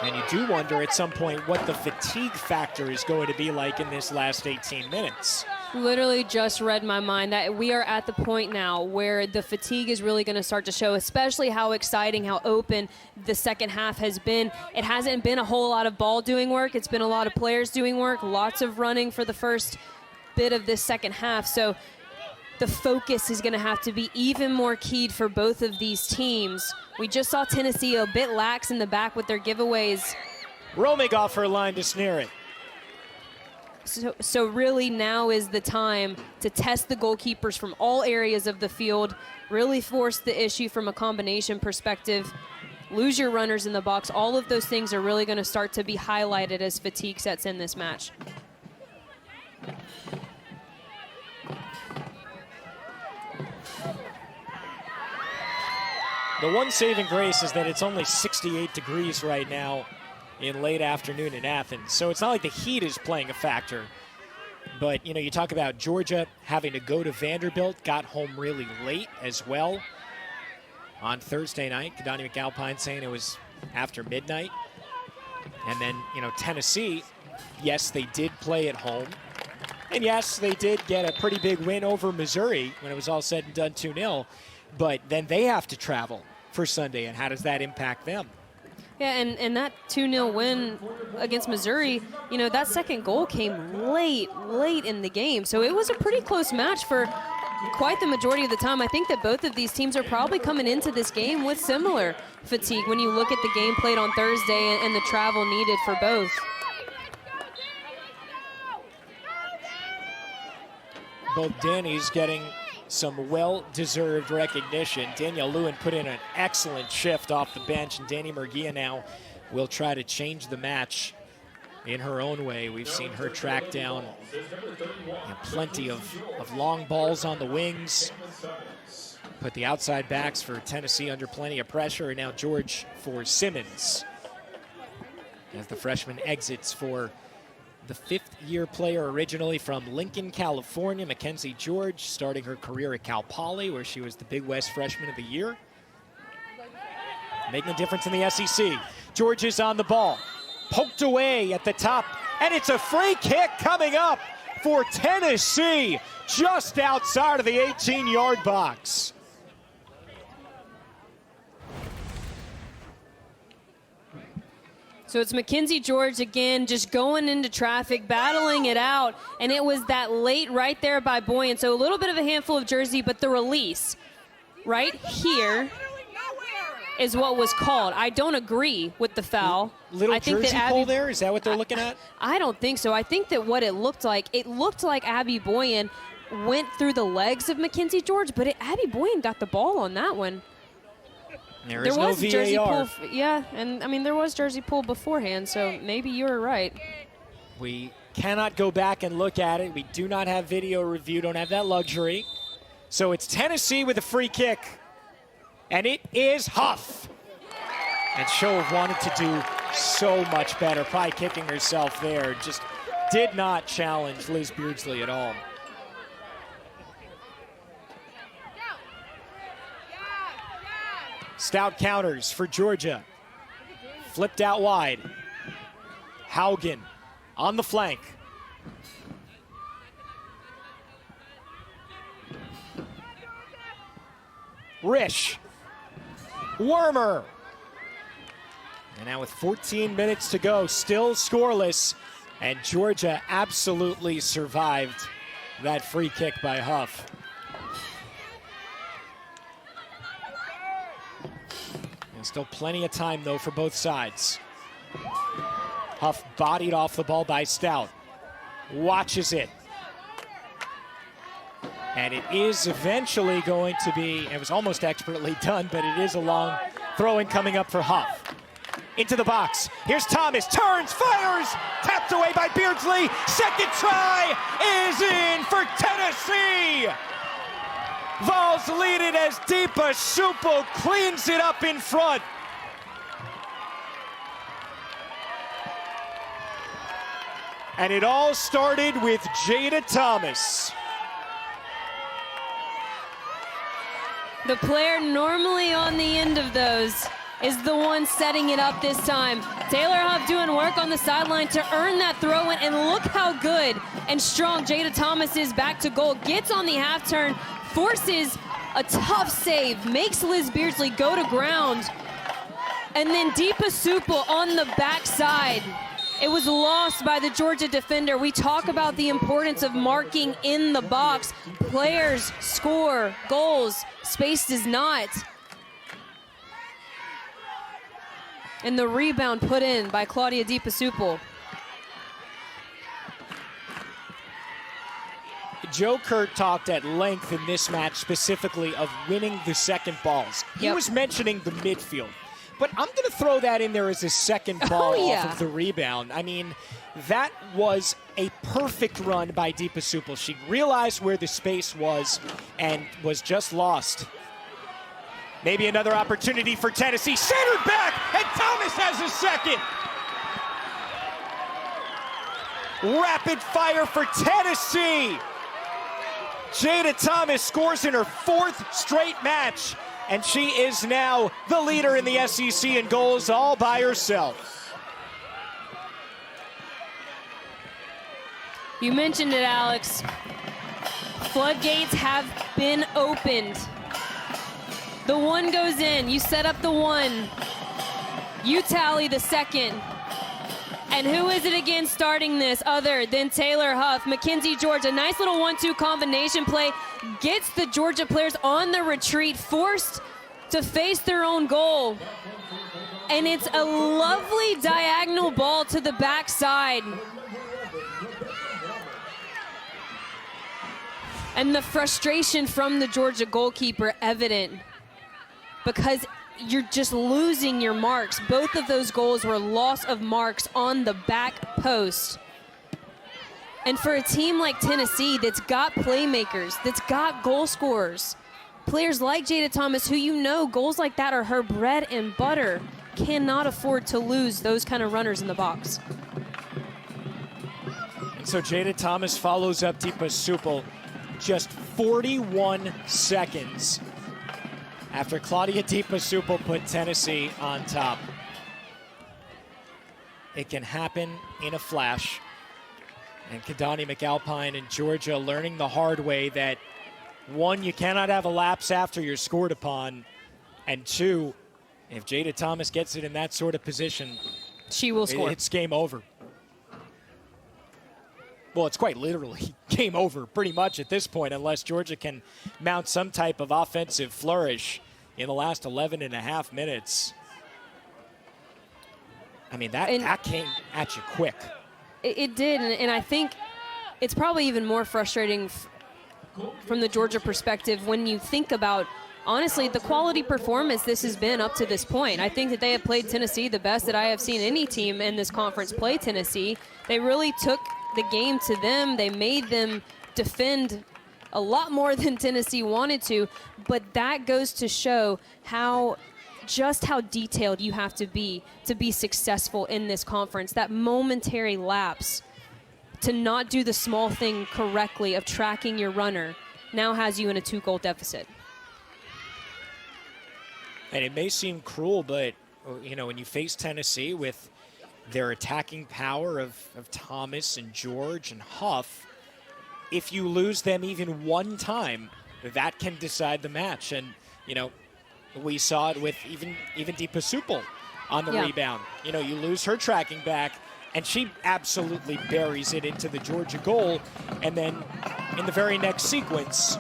And you do wonder at some point what the fatigue factor is going to be like in this last 18 minutes. Literally just read my mind. We are at the point now where the fatigue is really going to start to show, especially how exciting, how open the second half has been. It hasn't been a whole lot of ball doing work. It's been a lot of players doing work, lots of running for the first bit of this second half. So the focus is going to have to be even more keyed for both of these teams. We just saw Tennessee a bit lax in the back with their giveaways. Romig off her line to snare it. So really now is the time to test the goalkeepers from all areas of the field, really force the issue from a combination perspective, lose your runners in the box. All of those things are really going to start to be highlighted as fatigue sets in this match. The one saving grace is that it's only 68 degrees right now in late afternoon in Athens. So it's not like the heat is playing a factor. But, you know, you talk about Georgia having to go to Vanderbilt, got home really late as well on Thursday night. Kadani McAlpine saying it was after midnight. And then, you know, Tennessee, yes, they did play at home. And yes, they did get a pretty big win over Missouri when it was all said and done 2-0. But then they have to travel for Sunday, and how does that impact them? Yeah, and that 2-0 win against Missouri, you know, that second goal came late in the game. So it was a pretty close match for quite the majority of the time. I think that both of these teams are probably coming into this game with similar fatigue when you look at the game played on Thursday and the travel needed for both. Both Danny's getting some well-deserved recognition. Danielle Lewin put in an excellent shift off the bench, and Danny Murguia now will try to change the match in her own way. We've seen her track down plenty of long balls on the wings, put the outside backs for Tennessee under plenty of pressure, and now George for Simmons as the freshman exits for the fifth-year player originally from Lincoln, California, Mackenzie George, starting her career at Cal Poly, where she was the Big West Freshman of the Year. Making a difference in the SEC. George is on the ball, poked away at the top, and it's a free kick coming up for Tennessee, just outside of the 18-yard box. So it's Mackenzie George again, just going into traffic, battling it out, and it was that late right there by Boyan. So a little bit of a handful of jersey, but the release right here is what was called. I don't agree with the foul. Little I think jersey that pull there? Is that what they're looking at? I don't think so. I think that what it looked like Abby Boyan went through the legs of Mackenzie George, but Abby Boyan got the ball on that one. There is no VAR. Jersey pull, yeah, and I mean there was jersey pull beforehand, so maybe you were right. We cannot go back and look at it. We do not have video review, don't have that luxury. So it's Tennessee with a free kick, and it is Huff. And Shove wanted to do so much better, probably kicking herself there. Just did not challenge Liz Beardsley at all. Stout counters for Georgia. Flipped out wide. Haugen on the flank. Risch. Wormer. And now with 14 minutes to go, still scoreless. And Georgia absolutely survived that free kick by Huff. And still plenty of time, though, for both sides. Huff bodied off the ball by Stout. Watches it. And it is eventually going to be, it was almost expertly done, but it is a long throw-in coming up for Huff. Into the box. Here's Thomas. Turns, fires. Tapped away by Beardsley. Second try is in for Tennessee. Vols lead it as Deepa Supal cleans it up in front. And it all started with Jada Thomas. The player normally on the end of those is the one setting it up this time. Taylor Huff doing work on the sideline to earn that throw-in, and look how good and strong Jada Thomas is back to goal. Gets on the half turn, forces a tough save, makes Liz Beardsley go to ground, and then Deepa Supal on the backside. It was lost by the Georgia defender. We talk about the importance of marking in the box. Players score goals, space does not. And the rebound put in by Claudia Deepa Supal. Joe Kurt talked at length in this match specifically of winning the second balls. He was mentioning the midfield. But I'm going to throw that in there as a second ball off of the rebound. I mean, that was a perfect run by Deepa Supal. She realized where the space was and was just lost. Maybe another opportunity for Tennessee. Centered back, and Thomas has a second. rapid fire for Tennessee. Jada Thomas scores in her 4th straight match, and she is now the leader in the SEC in goals all by herself. You mentioned it, Alex. Floodgates have been opened. The one goes in. You set up the one. You tally the second. And who is it again starting this other than Taylor Huff? Mackenzie George, a nice little 1-2 combination play, gets the Georgia players on the retreat, forced to face their own goal. And it's a lovely diagonal ball to the backside. And the frustration from the Georgia goalkeeper evident, because you're just losing your marks. Both of those goals were loss of marks on the back post. And for a team like Tennessee that's got playmakers, that's got goal scorers, players like Jada Thomas, who you know goals like that are her bread and butter, cannot afford to lose those kind of runners in the box. And so Jada Thomas follows up Deepa Supal just 41 seconds after Claudia Deepa Supal put Tennessee on top. It can happen in a flash. And Kadani McAlpine and Georgia learning the hard way that, one, you cannot have a lapse after you're scored upon, and two, if Jada Thomas gets it in that sort of position, she will score. It's game over. Well, it's quite literally game over pretty much at this point, unless Georgia can mount some type of offensive flourish in the last 11 and a half minutes. I mean, that came at you quick. It did, and I think it's probably even more frustrating from the Georgia perspective when you think about, honestly, the quality performance this has been up to this point. I think that they have played Tennessee the best that I have seen any team in this conference play Tennessee. They really took the game to them. They made them defend a lot more than Tennessee wanted to, but that goes to show just how detailed you have to be successful in this conference. That momentary lapse to not do the small thing correctly of tracking your runner now has you in a 2-goal deficit. And it may seem cruel, but you know, when you face Tennessee with their attacking power of Thomas and George and Huff, if you lose them even one time, that can decide the match. And, you know, we saw it with even Deepa Supal on the rebound. You know, you lose her tracking back, and she absolutely buries it into the Georgia goal. And then in the very next sequence,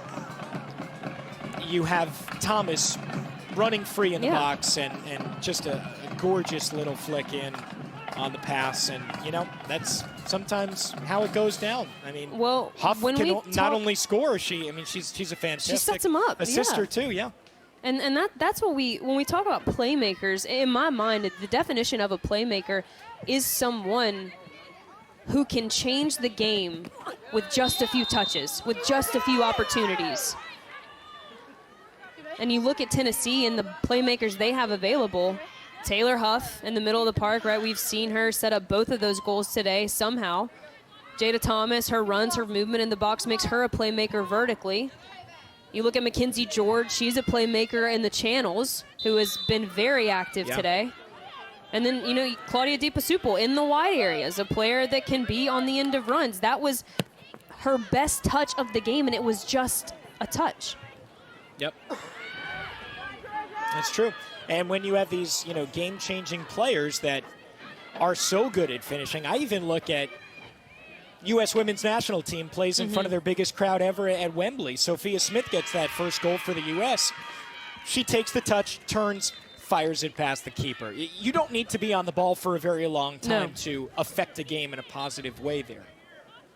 you have Thomas running free in the box and just a gorgeous little flick in on the pass. And, you know, that's sometimes how it goes down. I mean, well, Huff can not only score, she's a fantastic she sets him up, assister too, yeah. And that's what when we talk about playmakers, in my mind, the definition of a playmaker is someone who can change the game with just a few touches, with just a few opportunities. And you look at Tennessee and the playmakers they have available. Taylor Huff in the middle of the park, right? We've seen her set up both of those goals today somehow. Jada Thomas, her runs, her movement in the box makes her a playmaker vertically. You look at Mackenzie George, she's a playmaker in the channels who has been very active today. And then, you know, Claudia Deepa Supal in the wide areas, a player that can be on the end of runs. That was her best touch of the game, and it was just a touch. Yep. That's true. And when you have these, you know, game-changing players that are so good at finishing, I even look at U.S. women's national team plays in front of their biggest crowd ever at Wembley. Sophia Smith gets that first goal for the U.S. She takes the touch, turns, fires it past the keeper. You don't need to be on the ball for a very long time to affect a game in a positive way there.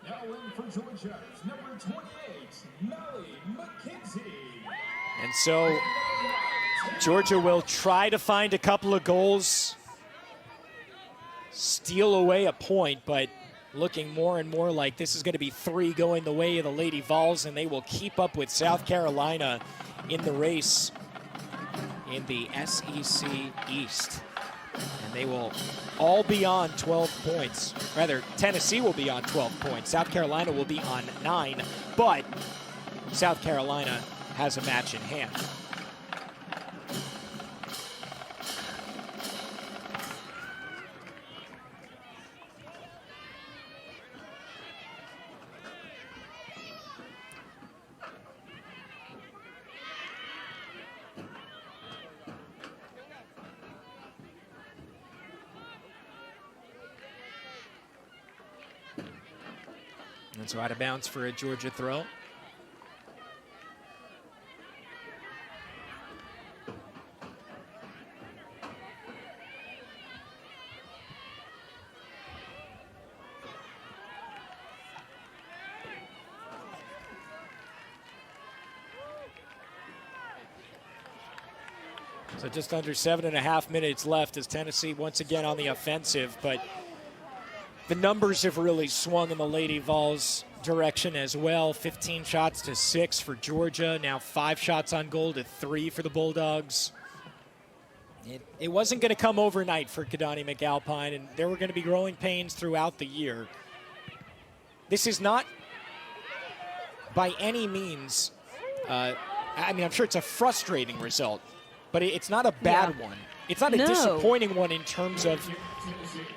Now in for Georgia, number 28, Melly McKenzie. And so Georgia will try to find a couple of goals, steal away a point, but looking more and more like this is going to be 3 going the way of the Lady Vols, and they will keep up with South Carolina in the race in the SEC East. And they will all be on 12 points. Rather, Tennessee will be on 12 points. South Carolina will be on 9, but South Carolina has a match in hand. And so out of bounds for a Georgia throw. So just under 7.5 minutes left as Tennessee once again on the offensive, but the numbers have really swung in the Lady Vols' direction as well. 15 shots to 6 for Georgia. Now 5 shots on goal to 3 for the Bulldogs. It wasn't going to come overnight for Kadani McAlpine, and there were going to be growing pains throughout the year. This is not by any means, I mean, I'm sure it's a frustrating result, but it's not a bad one. It's not a disappointing one in terms of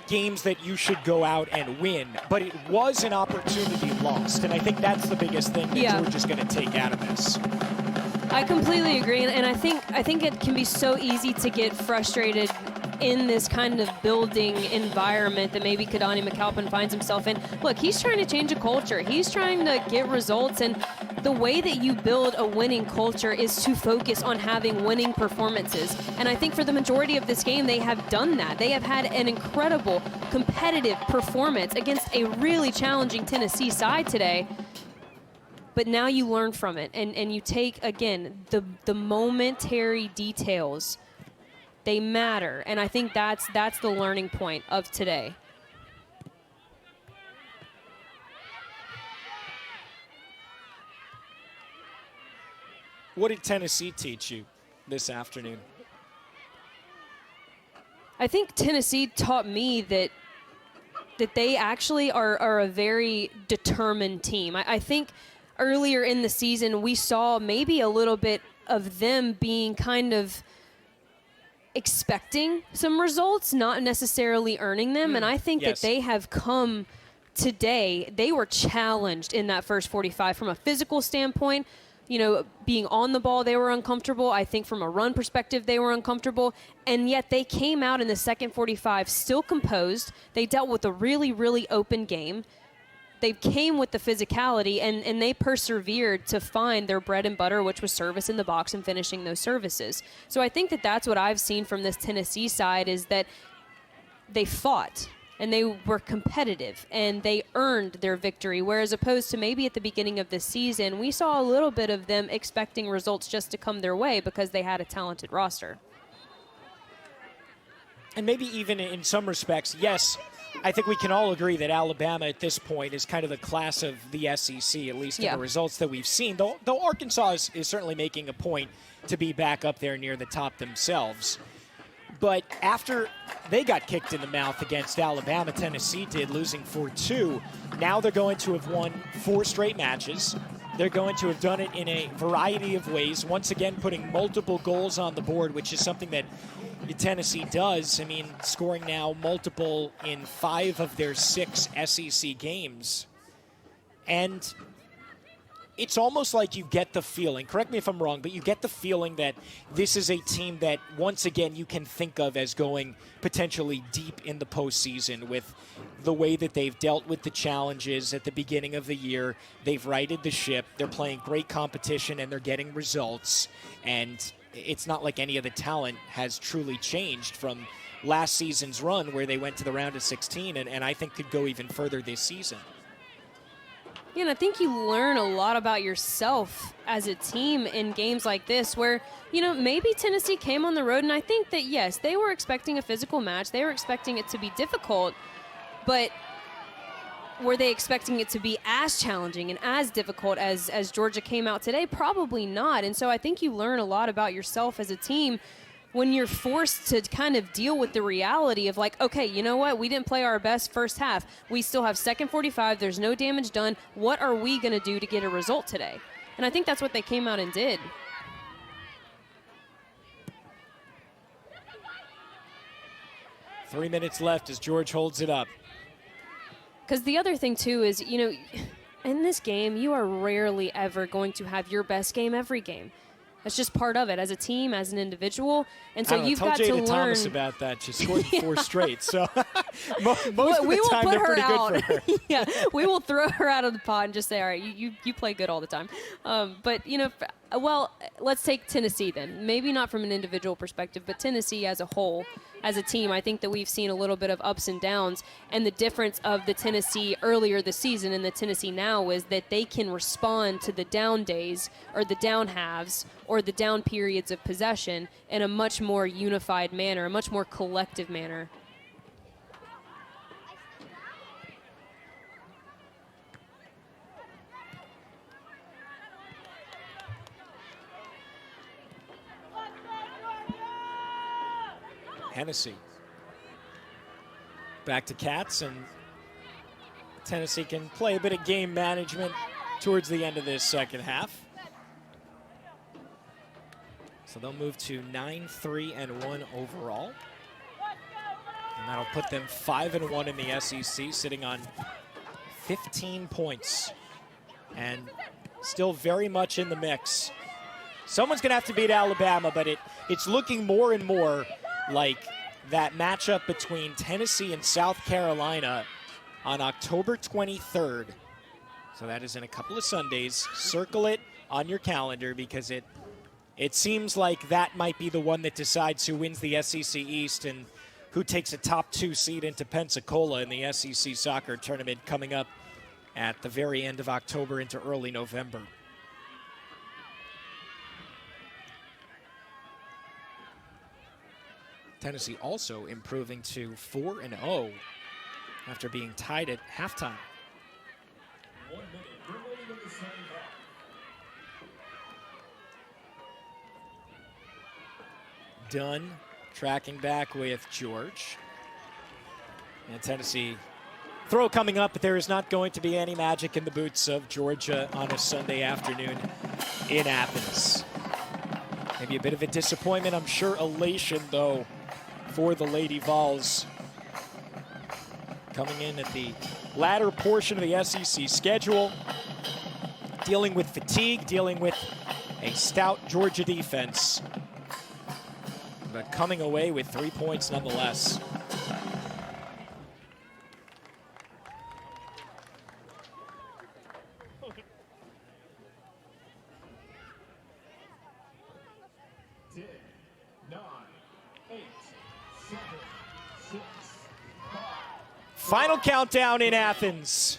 games that you should go out and win, but it was an opportunity lost, and I think that's the biggest thing that Georgia's going to take out of this. I completely agree, and I think it can be so easy to get frustrated in this kind of building environment that maybe Kadani McAlpine finds himself in. Look, he's trying to change a culture. He's trying to get results, and the way that you build a winning culture is to focus on having winning performances. And I think for the majority of this game, they have done that. They have had an incredible competitive performance against a really challenging Tennessee side today. But now you learn from it, and you take, again, the momentary details. They matter, and I think that's the learning point of today. What did Tennessee teach you this afternoon? I think Tennessee taught me that they actually are a very determined team. I think earlier in the season we saw maybe a little bit of them being kind of expecting some results, not necessarily earning them. And I think that they have come today. They were challenged in that first 45 from a physical standpoint. You know, being on the ball, they were uncomfortable. I think from a run perspective, they were uncomfortable. And yet they came out in the second 45 still composed. They dealt with a really, really open game. They came with the physicality, and they persevered to find their bread and butter, which was service in the box and finishing those services. So I think that that's what I've seen from this Tennessee side, is that they fought and they were competitive and they earned their victory, whereas opposed to maybe at the beginning of the season, we saw a little bit of them expecting results just to come their way because they had a talented roster. And maybe even in some respects, yes, I think we can all agree that Alabama at this point is kind of the class of the SEC, at least in the results that we've seen, though Arkansas is certainly making a point to be back up there near the top themselves. But after they got kicked in the mouth against Alabama, Tennessee did, losing 4-2. Now they're going to have won 4 straight matches. They're going to have done it in a variety of ways, once again putting multiple goals on the board, which is something that Tennessee does. I mean, scoring now multiple in 5 of their 6 SEC games. And it's almost like you get the feeling, correct me if I'm wrong, but you get the feeling that this is a team that, once again, you can think of as going potentially deep in the postseason with the way that they've dealt with the challenges at the beginning of the year. They've righted the ship. They're playing great competition, and they're getting results. And it's not like any of the talent has truly changed from last season's run where they went to the round of 16 and I think could go even further this season. Yeah, and I think you learn a lot about yourself as a team in games like this where, you know, maybe Tennessee came on the road, and I think that, yes, they were expecting a physical match. They were expecting it to be difficult, but were they expecting it to be as challenging and as difficult as Georgia came out today? Probably not. And so I think you learn a lot about yourself as a team when you're forced to kind of deal with the reality of like, okay, you know what? We didn't play our best first half. We still have second 45. There's no damage done. What are we going to do to get a result today? And I think that's what they came out and did. Three minutes left as George holds it up. Because the other thing, too, is, you know, in this game, you are rarely ever going to have your best game every game. That's just part of it, as a team, as an individual. And so you've got to learn. Tell Jada Thomas about that. She scored 4 straight. So most of the time, they're pretty good for her. Yeah, we will throw her out of the pod and just say, all right, you play good all the time. But, you know, well, let's take Tennessee then. Maybe not from an individual perspective, but Tennessee as a whole, as a team, I think that we've seen a little bit of ups and downs. And the difference of the Tennessee earlier this season and the Tennessee now is that they can respond to the down days or the down halves or the down periods of possession in a much more unified manner, a much more collective manner. Hennessy. Back to Cats, and Tennessee can play a bit of game management towards the end of this second half. So they'll move to 9-3-1 overall. And that'll put them 5-1 in the SEC, sitting on 15 points. And still very much in the mix. Someone's going to have to beat Alabama, but it's looking more and more like that matchup between Tennessee and South Carolina on October 23rd. So that is in a couple of Sundays. Circle it on your calendar because it seems like that might be the one that decides who wins the SEC East and who takes a top 2 seed into Pensacola in the SEC soccer tournament coming up at the very end of October into early November. Tennessee also improving to 4-0 after being tied at halftime. 1 minute remaining in the second half. Dunn tracking back with George. And Tennessee throw coming up, but there is not going to be any magic in the boots of Georgia on a Sunday afternoon in Athens. Maybe a bit of a disappointment, I'm sure elation though for the Lady Vols. Coming in at the latter portion of the SEC schedule, dealing with fatigue, dealing with a stout Georgia defense, but coming away with 3 points nonetheless. Final countdown in Athens.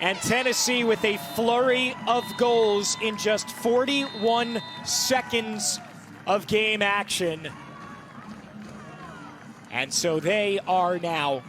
And Tennessee with a flurry of goals in just 41 seconds of game action. And so they are now